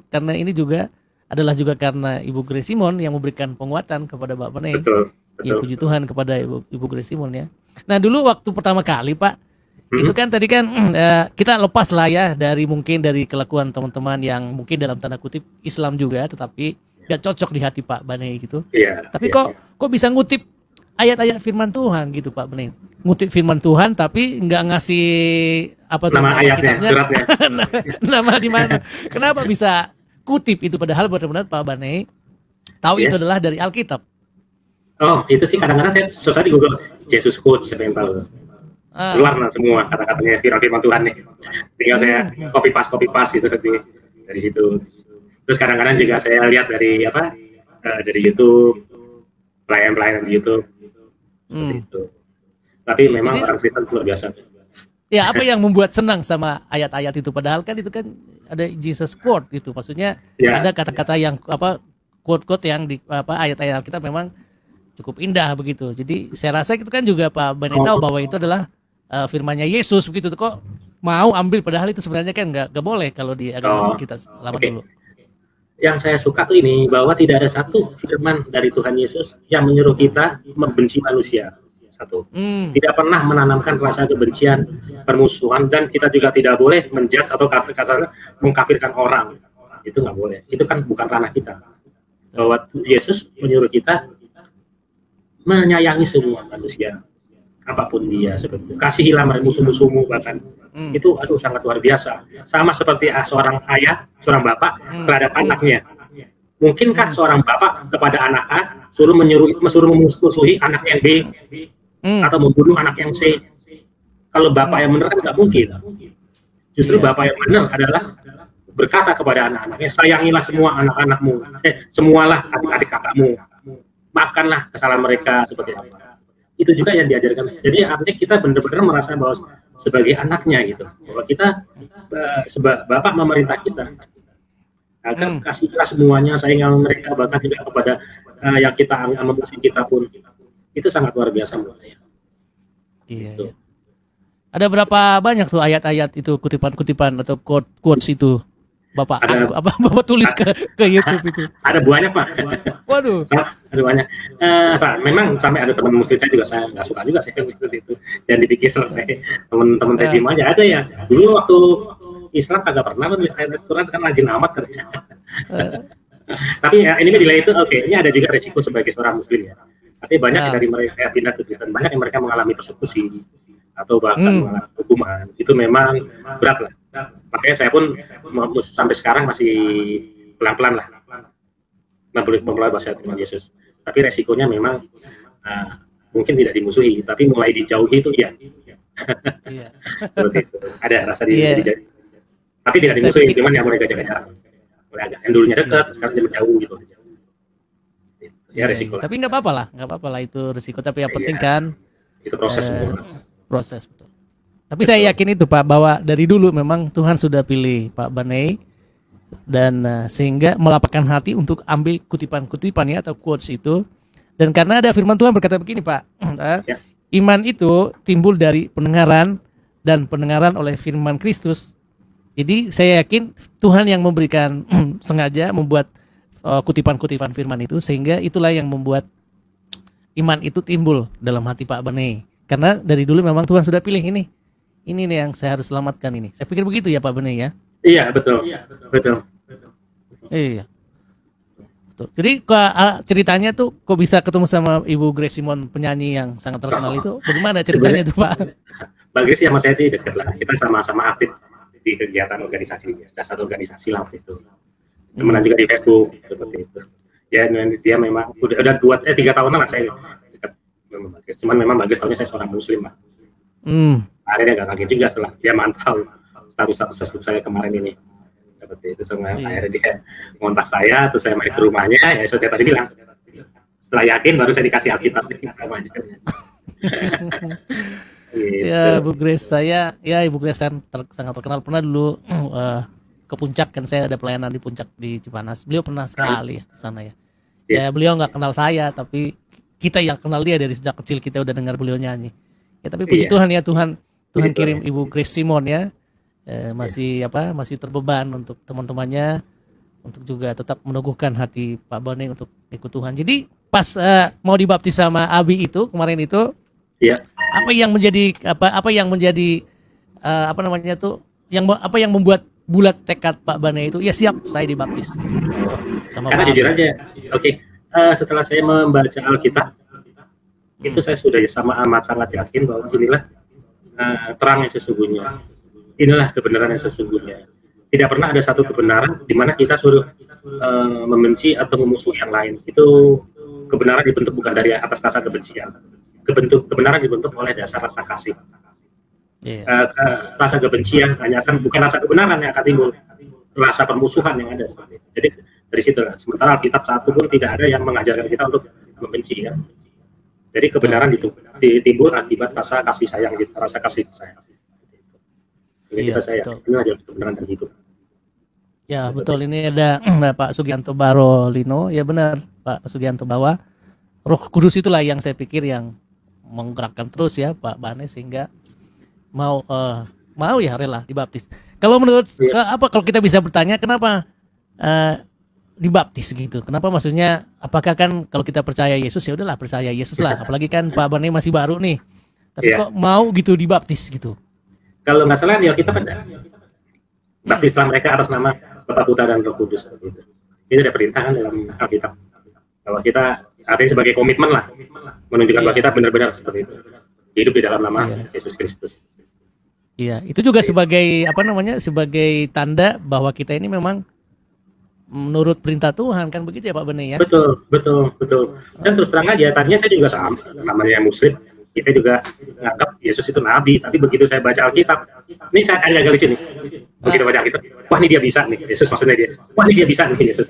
karena ini juga adalah karena Ibu Grace Simon yang memberikan penguatan kepada Pak Bane. Betul. Ya, puji Tuhan kepada Ibu Grace Simon ya. Nah, dulu waktu pertama kali Pak, itu kan tadi kan kita lepas lah ya dari kelakuan teman-teman yang mungkin dalam tanda kutip Islam juga, tetapi gak cocok di hati Pak Bane gitu. Iya. Tapi kok bisa ngutip ayat-ayat firman Tuhan gitu Pak Bane. Ngutip firman Tuhan tapi nggak ngasih nama ayatnya, suratnya. Nama di mana? Kenapa bisa kutip itu padahal benar-benar Pak Bane tahu itu adalah dari Alkitab. Oh, itu sih kadang-kadang saya susah di Google Jesus quote, siapa yang tahu. Keluar semua kata-katanya firman Tuhan nih. Tinggal saya copy paste gitu dari situ. Terus kadang-kadang juga saya lihat dari dari YouTube, pelayan di YouTube. Itu. Tapi Iya, memang jadi orang Kristen luar biasa. ya apa yang membuat senang sama ayat-ayat itu? Padahal kan itu kan ada Jesus quote gitu. Maksudnya Ya, ada kata-kata yang apa quote-quote yang di apa ayat-ayat kita memang cukup indah begitu. Jadi saya rasa itu kan juga Pak Bani tahu oh, bahwa itu adalah firman-Nya Yesus begitu. Kok mau ambil padahal itu sebenarnya kan nggak boleh kalau di agama oh, kita lama oke. dulu. Yang saya suka tuh ini bahwa tidak ada satu firman dari Tuhan Yesus yang menyuruh kita membenci manusia. Satu, Hmm, tidak pernah menanamkan rasa kebencian, permusuhan, dan kita juga tidak boleh menjudge atau kasarnya mengkafirkan orang. Itu nggak boleh. Itu kan bukan ranah kita. Bahwa Yesus menyuruh kita menyayangi semua manusia, apapun dia, seperti itu. Kasihilah musuh-musuhmu bahkan. hmm, Itu aduh sangat luar biasa. Sama seperti seorang ayah, seorang bapak terhadap anaknya. Mungkinkah seorang bapak kepada anak A suruh memusuhi anak yang B hmm, atau membunuh anak yang C? Kalau bapak yang benar kan nggak mungkin. Justru iya, bapak yang benar adalah berkata kepada anak-anaknya, sayangilah semua anak-anakmu, semualah adik-adik kakakmu, maafkanlah kesalahan mereka seperti apa. Itu juga yang diajarkan. Jadi artinya kita benar-benar merasa bahwa sebagai anaknya gitu, bahwa kita bapak memerintah kita agar kasihlah semuanya, sayangilah mereka, bahkan juga kepada yang kita memusuhi kita pun. Itu sangat luar biasa menurut saya. iya, Gitu. iya. Ada berapa banyak tuh ayat-ayat itu kutipan-kutipan atau quotes itu Bapak Ada apa Bapak tulis ke YouTube itu? ada banyak Pak. Waduh. Ada banyak. Memang sampai ada teman muslim saya juga saya nggak suka juga saya itu. Dan dipikir saya teman-teman saya diem aja ada ya. Dulu waktu Islam kagak pernah menulis ayat Quran kan rajin amat kerja. Tapi ya ini nilai itu oke. Ini ada juga resiko sebagai seorang muslim ya. Tapi banyak dari mereka yang pindah ke Kristen, banyak yang mereka mengalami persekusi atau bahkan mengalami hukuman. Itu memang berat lah. Makanya saya pun sampai sekarang masih pelan-pelan lah mempelajari bahasa Tuhan Yesus. Tapi resikonya memang mungkin tidak dimusuhi, tapi mulai dijauhi itu ya. Iya. Seperti itu. Ada rasa Iya. dijauhi. Tapi tidak Saya dimusuhi, pikir cuman yang mulai jaga-jaga. Mulai agak yang dulunya dekat, sekarang dia menjauh gitu. Ya resiko lah. Tapi nggak apa-apa lah itu risiko. Tapi yang penting kan Itu proses semua. proses betul. Tapi saya yakin itu Pak bahwa dari dulu memang Tuhan sudah pilih Pak Banei dan sehingga melapangkan hati untuk ambil kutipan-kutipan ya atau quotes itu. Dan karena ada firman Tuhan berkata begini Pak, iman itu timbul dari pendengaran dan pendengaran oleh firman Kristus. Jadi saya yakin Tuhan yang memberikan sengaja membuat kutipan-kutipan firman itu sehingga itulah yang membuat iman itu timbul dalam hati Pak Banei. Karena dari dulu memang Tuhan sudah pilih ini nih yang saya harus selamatkan ini. Saya pikir begitu ya Pak Banei ya. Iya betul. Iya. Betul. Jadi ceritanya tuh kok bisa ketemu sama Ibu Grace Simon penyanyi yang sangat terkenal itu? Bagaimana ceritanya tuh Pak? Mbak Grace sama saya sih dekat lah. Kita sama-sama aktif di kegiatan organisasi, satu organisasi lah itu. Temenan juga di Facebook seperti itu. Ya dia memang udah 3 tahunan lah saya dekat dengan Mbak Grace. Cuman memang Mbak Grace tahunya saya seorang muslim lah. Akhirnya agak kaget juga setelah dia mantau status Facebook saya kemarin ini. Seperti itu, akhirnya dia ngontak saya, terus saya main ke rumahnya, ya sudah tadi bilang. Setelah yakin baru saya dikasih Alkitab. Ya Ibu Grace Ibu Grace sangat terkenal, pernah dulu ke Puncak kan, saya ada pelayanan di Puncak di Cipanas. Beliau pernah sekali ya ke sana ya. Ya beliau nggak kenal saya, tapi kita yang kenal dia dari sejak kecil, kita udah dengar beliau nyanyi. Ya tapi puji Tuhan ya, Tuhan kirim Ibu Grace Simon ya. Masih terbeban untuk teman-temannya, untuk juga tetap meneguhkan hati Pak Banei untuk ikut Tuhan. Jadi pas mau dibaptis sama Abi itu kemarin itu, apa yang menjadi yang membuat bulat tekad Pak Banei itu, ya siap saya dibaptis. Gitu. Sama karena Pak jujur aja, setelah saya membaca Alkitab, itu saya sudah amat sangat yakin bahwa inilah terang yang sesungguhnya. Inilah kebenaran yang sesungguhnya. Tidak pernah ada satu kebenaran di mana kita suruh membenci atau memusuhi yang lain. Itu kebenaran dibentuk bukan dari atas rasa kebencian. Kebenaran dibentuk oleh dasar rasa kasih. Rasa kebencian bukan rasa kebenaran yang akan timbul, rasa permusuhan yang ada. Jadi dari situ, sementara Alkitab satu pun tidak ada yang mengajarkan kita untuk membenci. Ya. Jadi kebenaran itu timbul akibat rasa kasih sayang, gitu, rasa kasih sayang. Jadi Iya, kita sayang, betul. ini aja kebenaran dan hidup. Ya, betul. Ini ada Pak Sugianto Barolino. Ya benar, Pak Sugianto, bahwa Roh Kudus itulah yang saya pikir yang menggerakkan terus ya Pak Bane, sehingga mau ya rela dibaptis. Kalau menurut apa, kalau kita bisa bertanya kenapa dibaptis gitu? Kenapa, maksudnya apakah kan kalau kita percaya Yesus ya udahlah percaya Yesus lah. Apalagi kan Pak Bane masih baru nih. Tapi kok mau gitu dibaptis gitu? Kalau nggak salah ya kita pada baptislah mereka atas nama Bapa, Putra dan Roh Kudus. Gitu. Ini ada perintah kan dalam Alkitab. Kalau kita artinya sebagai komitmen lah, menunjukkan bahwa kita benar-benar seperti itu, hidup di dalam nama Yesus Kristus. Iya, itu juga sebagai apa namanya, sebagai tanda bahwa kita ini memang menurut perintah Tuhan, kan begitu ya Pak Bene ya? Betul. Dan terus terang aja, tadinya saya juga sama, namanya Muslim, kita juga menganggap Yesus itu nabi. Tapi begitu saya baca Alkitab, ini saya agak lucu nih. Begitu baca Alkitab, wah ini dia bisa nih, Yesus maksudnya dia. Wah ini dia bisa nih Yesus.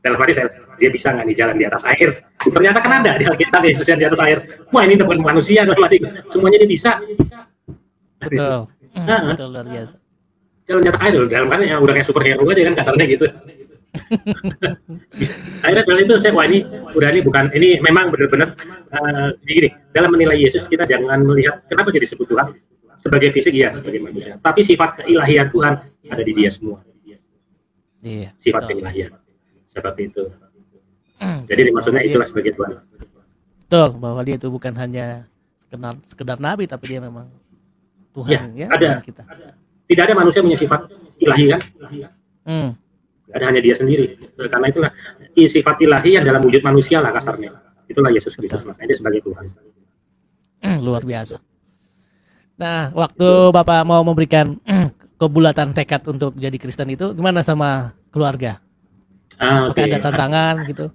Dalam arti saya, dia bisa nggak nih jalan di atas air? Ternyata kan ada di Alkitab Yesus yang di atas air. Wah ini bukan manusia, dalam arti semuanya dia bisa. Betul. Betul, luar biasa. Jalan di atas air, dalam kan ya udah kayak superhero aja kan kasarnya gitu. Akhirnya dalam itu saya, wah ini udah, ini bukan, ini memang benar-benar gini, dalam menilai Yesus kita jangan melihat kenapa dia disebut Tuhan. Sebagai fisik ya, sebagai manusia, tapi sifat keilahian Tuhan ada di dia semua. Iya, Sifat keilahian seperti itu. Jadi maksudnya itulah sebagai Tuhan. Betul, bahwa dia itu bukan hanya sekedar nabi, tapi dia memang Tuhan ya, ada. kita. Tidak ada manusia punya sifat ilahi kan? Ada hanya dia sendiri. Karena itulah sifat ilahi yang dalam wujud manusia lah kasarnya. Itulah Yesus Kristus, makanya dia sebagai Tuhan. Luar biasa. Nah, waktu Bapak mau memberikan kebulatan tekad untuk jadi Kristen itu, gimana sama keluarga? Apakah ada tantangan gitu?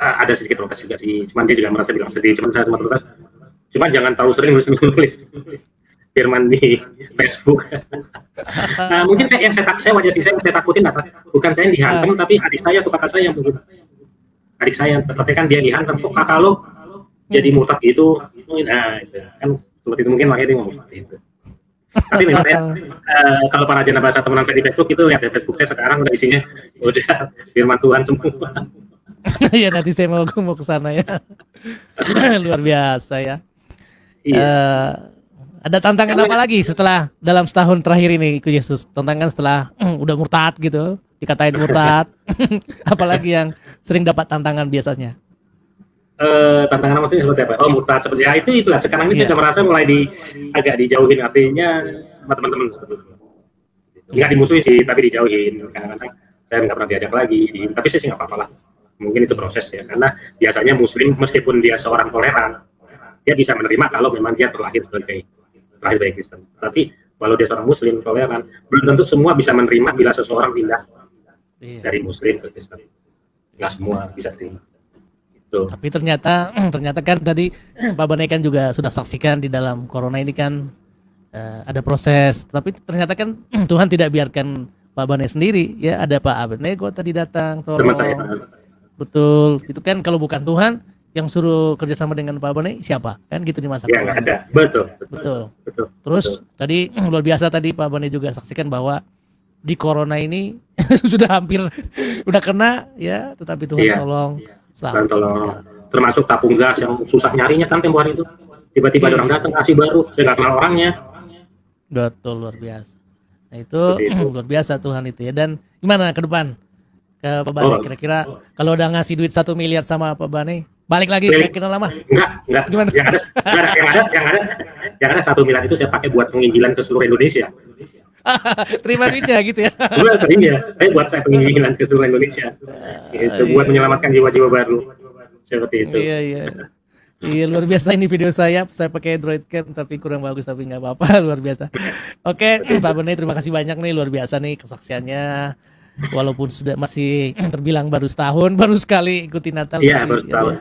Ada sedikit protes juga sih. Cuman dia juga merasa bilang sedih. Cuman saya cuma protes. Cuman jangan terlalu sering nulis firman di Facebook. Nah, mungkin yang saya wajar sih, saya takutin apa? Bukan saya yang dihantam, tapi adik saya atau kakak saya yang mungkin. Adik saya, seperti kan dia dihantam, kok kakak lo jadi murtad gitu. Nah, itu kan seperti itu, mungkin makanya dia ngomong seperti itu. Tapi memang saya, kalau para jana bahasa teman saya di Facebook itu, lihat di Facebook saya sekarang udah isinya udah firman Tuhan semua. Ya nanti saya mau ke sana ya. Luar biasa ya. Iya. Ada tantangan apa lagi setelah dalam setahun terakhir ini ikut Yesus? Tantangan setelah udah murtad gitu, dikatain murtad. Apalagi yang sering dapat tantangan biasanya? Tantangan maksudnya seperti apa? Oh, murtad seperti ya, itulah sekarang ini saya merasa mulai agak dijauhin, artinya sama teman-teman seperti itu. Nggak dimusuhi sih, tapi dijauhin. Kadang-kadang saya nggak pernah diajak lagi, tapi saya sih nggak apa-apa lah. Mungkin itu proses ya, karena biasanya Muslim meskipun dia seorang toleran, dia bisa menerima kalau memang dia terlahir sebagai Kristen. Tapi walau dia seorang Muslim toleran, belum tentu semua bisa menerima bila seseorang pindah dari Muslim ke Kristen. Nggak semua bisa terima. Itu. Tapi ternyata kan tadi Pak Bane kan juga sudah saksikan di dalam corona ini kan ada proses. Tapi ternyata kan Tuhan tidak biarkan Pak Bane sendiri. Ya ada Pak Abednego tadi datang. Teman saya. Betul. Itu kan kalau bukan Tuhan yang suruh kerjasama dengan Pak Bane siapa? Kan gitu di masa ya, nggak ada. Betul. Terus tadi luar biasa tadi Pak Bane juga saksikan bahwa di corona ini sudah hampir udah kena ya, tetapi Tuhan tolong selamat sekarang. Termasuk tabung gas yang susah nyarinya kan tempo hari itu. Tiba-tiba ada orang datang kasih baru, saya nggak kenal orangnya. Betul, luar biasa. Nah itu luar biasa Tuhan itu ya. Dan gimana ke depan ke Pak Bane kira-kira kalau udah ngasih duit 1 miliar sama Pak Bane balik lagi kira-kira lama? Enggak. Gimana? Yang ada 1 miliar itu saya pakai buat penginjilan ke seluruh Indonesia. Terima duitnya gitu ya. Saya buat saya penginjilan ke seluruh Indonesia. Itu buat menyelamatkan jiwa-jiwa baru. Seperti itu. Iya, luar biasa ini video saya pakai Droid Cam tapi kurang bagus, tapi nggak apa-apa, luar biasa. Oke, Pak Bane terima kasih banyak nih, luar biasa nih kesaksiannya. Walaupun sudah masih terbilang baru setahun, baru sekali ikuti Natal. Iya, baru setahun.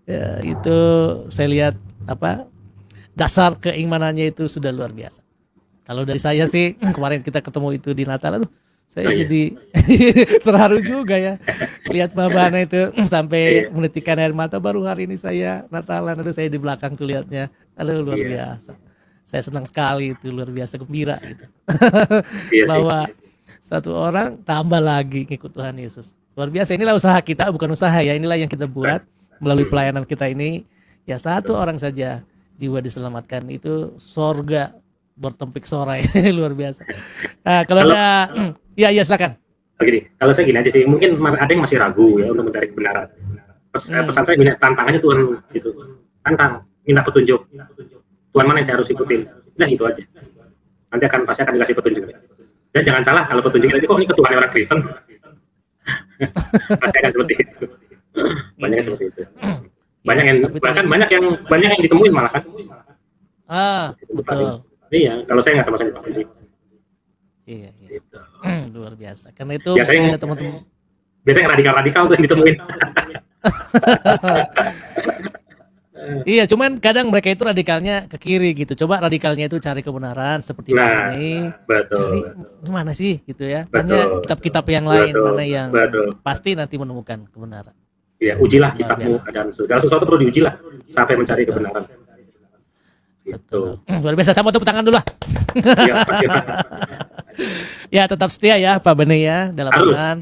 Ya, itu saya lihat dasar keimanannya itu sudah luar biasa. Kalau dari saya sih kemarin kita ketemu itu di Natal, Saya iya. jadi terharu juga ya lihat Pak Bana itu sampai menitikan air mata. Baru hari ini saya Natalan, aduh saya di belakang tuh lihatnya, aduh luar Iya. biasa. Saya senang sekali itu, luar biasa gembira gitu. Iya sih. Bahwa satu orang tambah lagi ngikut Tuhan Yesus. Luar biasa, inilah usaha kita, bukan usaha ya, inilah yang kita buat melalui pelayanan kita ini. Ya satu orang saja jiwa diselamatkan, itu sorga bertempik sorai. Luar biasa. Nah, kalau ada, ya silakan. Begini, kalau saya gini aja sih, mungkin ada yang masih ragu ya untuk mencari kebenaran. Pesan saya gini, tantangannya Tuhan gitu, tantang, minta petunjuk. Tuhan mana yang saya harus ikutin? Nah itu aja. Nanti pasti akan dikasih petunjuk. Dan jangan salah kalau petunjuknya nanti, kok ini ketuhanan orang Kristen? Pasti akan seperti itu. Banyak yang seperti itu. Banyak yang bahkan banyak yang ditemuin malah kan. Betul. Iya, kalau saya nggak sama sekali sih. Iya. Luar biasa. Karena itu biasanya ada teman-teman. Biasanya radikal-radikal tuh yang ditemuin. Iya, cuman kadang mereka itu radikalnya ke kiri gitu. Coba radikalnya itu cari kebenaran seperti ini. Betul. Cari gimana sih gitu ya. Betul. Tanya kitab-kitab yang lain, Betul. mana yang pasti nanti menemukan kebenaran. Ya, ujilah kitabmu dan segala sesuatu perlu diujilah sampai mencari kebenaran. Gitu. Luar biasa, saya mau tepuk tangan dulu lah. Ya, tetap setia ya Pak Bene ya dalam Tuhan.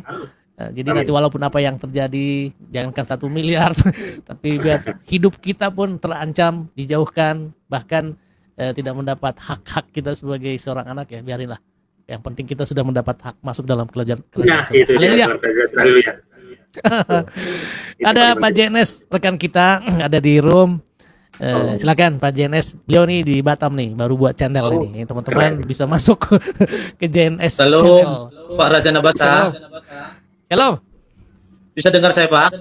Jadi nanti walaupun apa yang terjadi, jangankan 1 miliar, tapi biar hidup kita pun terancam, dijauhkan, bahkan tidak mendapat hak-hak kita sebagai seorang anak ya, biarinlah. Yang penting kita sudah mendapat hak masuk dalam kerajaan. Nah, itu dia. Haleluya. Ada Pak JNS, rekan kita ada di room. Silakan Pak JNS, beliau nih di Batam nih, baru buat channel ini. Teman-teman bisa masuk ke JNS channel. Pak Raja Nabata. Halo. Bisa dengar saya, Pak?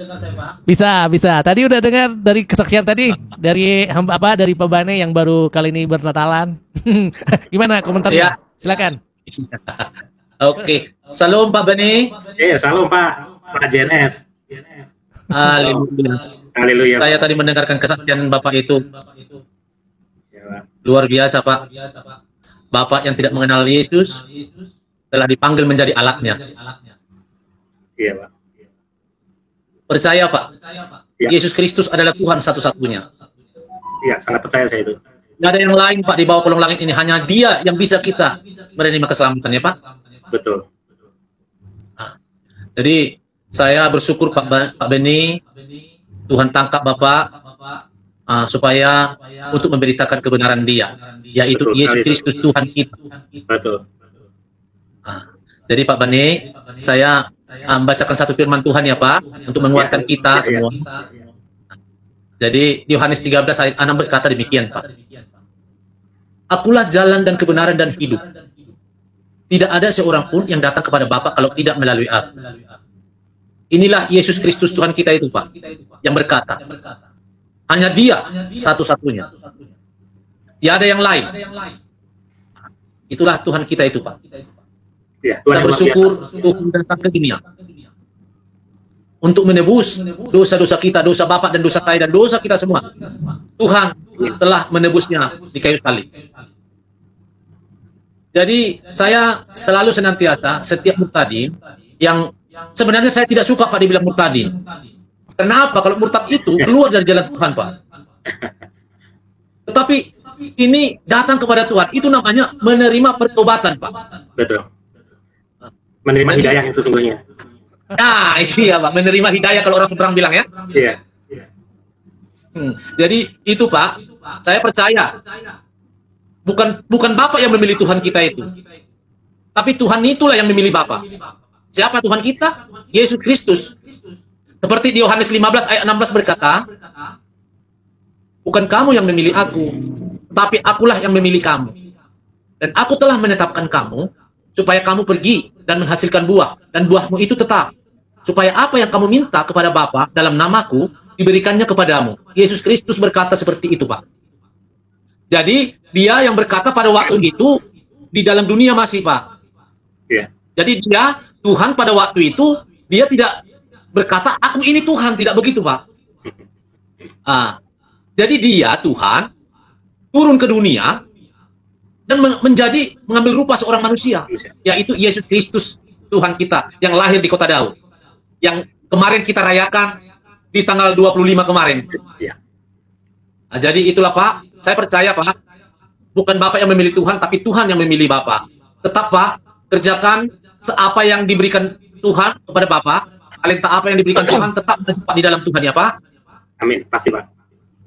Bisa. Tadi udah dengar dari kesaksian tadi dari dari Pak Bane yang baru kali ini bernatalan. Gimana komentarnya? Ya. Silakan. Oke. Salam Pak Bani. Iya, salam Pak JNS. Haleluya. Saya tadi mendengarkan kesaksian Bapak itu. Luar biasa, Pak. Bapak yang tidak mengenal Yesus telah dipanggil menjadi alatnya. Iya, Pak. Percaya, Pak. Ya. Yesus Kristus adalah Tuhan satu-satunya. Iya, sangat percaya saya itu. Tidak ada yang lain, Pak, di bawah kolong langit ini. Hanya Dia yang bisa kita menerima keselamatan, ya, Pak. Betul. Jadi, saya bersyukur Pak Beni, Tuhan tangkap Bapak, supaya untuk memberitakan kebenaran Dia, yaitu Betul, Yesus Kristus Tuhan kita. Betul. Jadi Pak Bani, saya membacakan satu firman Tuhan ya Pak, untuk menguatkan kita semua. Jadi Yohanes 13 ayat 6 berkata demikian Pak. Akulah jalan dan kebenaran dan hidup. Tidak ada seorang pun yang datang kepada Bapa kalau tidak melalui aku. Inilah Yesus Kristus Tuhan kita itu Pak, yang berkata, hanya Dia satu-satunya. Tiada yang lain. Itulah Tuhan kita itu Pak. Ya, Kita bersyukur Tuhan datang ke dunia untuk menebus dosa-dosa kita, dosa Bapak dan dosa saya dan dosa kita semua. Tuhan telah menebusnya di kayu salib. Jadi saya selalu senantiasa setiap murtadin yang sebenarnya saya tidak suka Pak dibilang murtadin. Kenapa? Kalau murtad itu keluar dari jalan Tuhan Pak. Tetapi ini datang kepada Tuhan, itu namanya menerima pertobatan Pak. Betul. Menerima hidayah yang sesungguhnya. Nah, iya Pak, menerima hidayah kalau orang bilang ya. Iya. Jadi itu Pak, saya percaya bukan Bapak yang memilih Tuhan kita itu, tapi Tuhan itulah yang memilih Bapak. Siapa Tuhan kita? Yesus Kristus. Seperti di Yohanes 15 ayat 16 berkata, bukan kamu yang memilih aku, tapi akulah yang memilih kamu. Dan aku telah menetapkan kamu supaya kamu pergi dan menghasilkan buah, dan buahmu itu tetap. Supaya apa yang kamu minta kepada Bapa dalam namaku, diberikannya kepadamu. Yesus Kristus berkata seperti itu, Pak. Jadi, Dia yang berkata pada waktu itu, di dalam dunia masih, Pak. Iya. Jadi Dia, Tuhan pada waktu itu, Dia tidak berkata, aku ini Tuhan. Tidak begitu, Pak. Jadi Dia, Tuhan, turun ke dunia, dan mengambil rupa seorang manusia, yaitu Yesus Kristus Tuhan kita yang lahir di kota Daud. Yang kemarin kita rayakan di tanggal 25 kemarin. Ya. Nah, jadi itulah Pak, saya percaya Pak, bukan Bapak yang memilih Tuhan, tapi Tuhan yang memilih Bapak. Tetap Pak, kerjakan apa yang diberikan Tuhan kepada Bapak, talenta apa yang diberikan Tuhan, tetap di dalam Tuhan ya Pak. Amin, pasti Pak.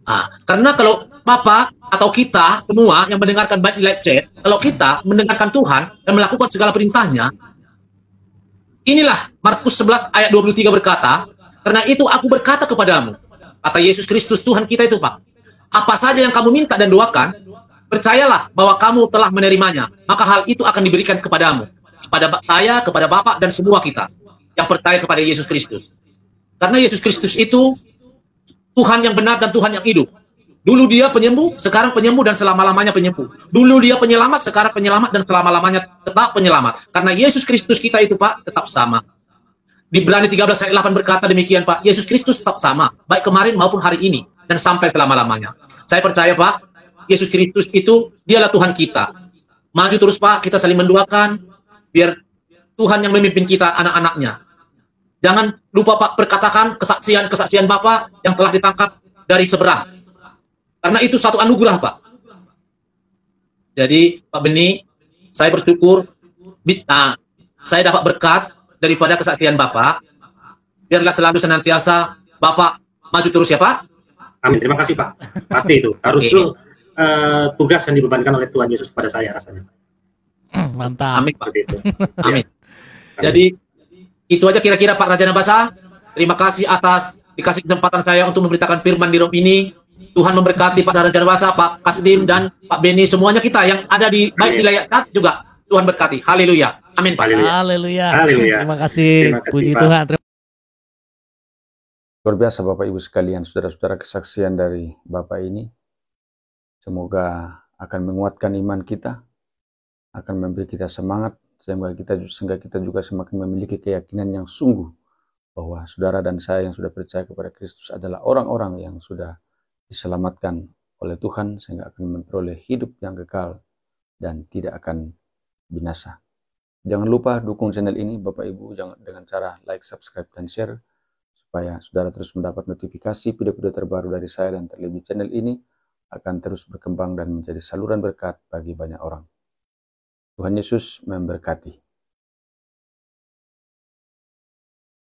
Nah, karena kalau Bapak atau kita semua yang mendengarkan baik di live chat, kalau kita mendengarkan Tuhan dan melakukan segala perintahnya, inilah Markus 11 ayat 23 berkata, karena itu aku berkata kepadamu, kata Yesus Kristus Tuhan kita itu Pak, apa saja yang kamu minta dan doakan, percayalah bahwa kamu telah menerimanya, maka hal itu akan diberikan kepadamu, kepada saya, kepada Bapak, dan semua kita yang percaya kepada Yesus Kristus. Karena Yesus Kristus itu Tuhan yang benar dan Tuhan yang hidup. Dulu dia penyembuh, sekarang penyembuh dan selama-lamanya penyembuh. Dulu dia penyelamat, sekarang penyelamat dan selama-lamanya tetap penyelamat. Karena Yesus Kristus kita itu Pak, tetap sama. Di Ibrani 13 ayat 8 berkata demikian Pak, Yesus Kristus tetap sama, baik kemarin maupun hari ini, dan sampai selama-lamanya. Saya percaya Pak, Yesus Kristus itu, dialah Tuhan kita. Maju terus Pak, kita saling mendoakan, biar Tuhan yang memimpin kita, anak-anaknya. Jangan lupa Pak, perkatakan kesaksian-kesaksian Bapak yang telah ditangkap dari seberang. Karena itu satu anugerah Pak. Jadi Pak Beni, saya bersyukur saya dapat berkat daripada kesaksian Bapak. Biarlah selalu senantiasa Bapak maju terus ya Pak. Amin, terima kasih Pak. Pasti itu. Harus itu tugas yang dibebankan oleh Tuhan Yesus pada saya rasanya. Mantap. Amin Pak. Itu. Amin. Ya. Jadi itu aja kira-kira Pak Raja Nabasa. Terima kasih atas dikasih kesempatan saya untuk memberitakan firman di room ini. Tuhan memberkati Pak Raja Nabasa, Pak Kasdim, dan Pak Beni, semuanya kita yang ada di baik di layar chat juga. Tuhan berkati. Haleluya. Amin Pak. Haleluya. Haleluya. Terima kasih. Terima kasih, Puji Pak. Tuhan. Luar biasa Bapak Ibu sekalian, saudara-saudara, kesaksian dari Bapak ini. Semoga akan menguatkan iman kita, akan memberi kita semangat, sehingga kita juga semakin memiliki keyakinan yang sungguh bahwa saudara dan saya yang sudah percaya kepada Kristus adalah orang-orang yang sudah diselamatkan oleh Tuhan, sehingga akan memperoleh hidup yang kekal dan tidak akan binasa. Jangan lupa dukung channel ini Bapak Ibu dengan cara like, subscribe, dan share, supaya saudara terus mendapat notifikasi video-video terbaru dari saya, dan terlebih channel ini akan terus berkembang dan menjadi saluran berkat bagi banyak orang. Tuhan Yesus memberkati.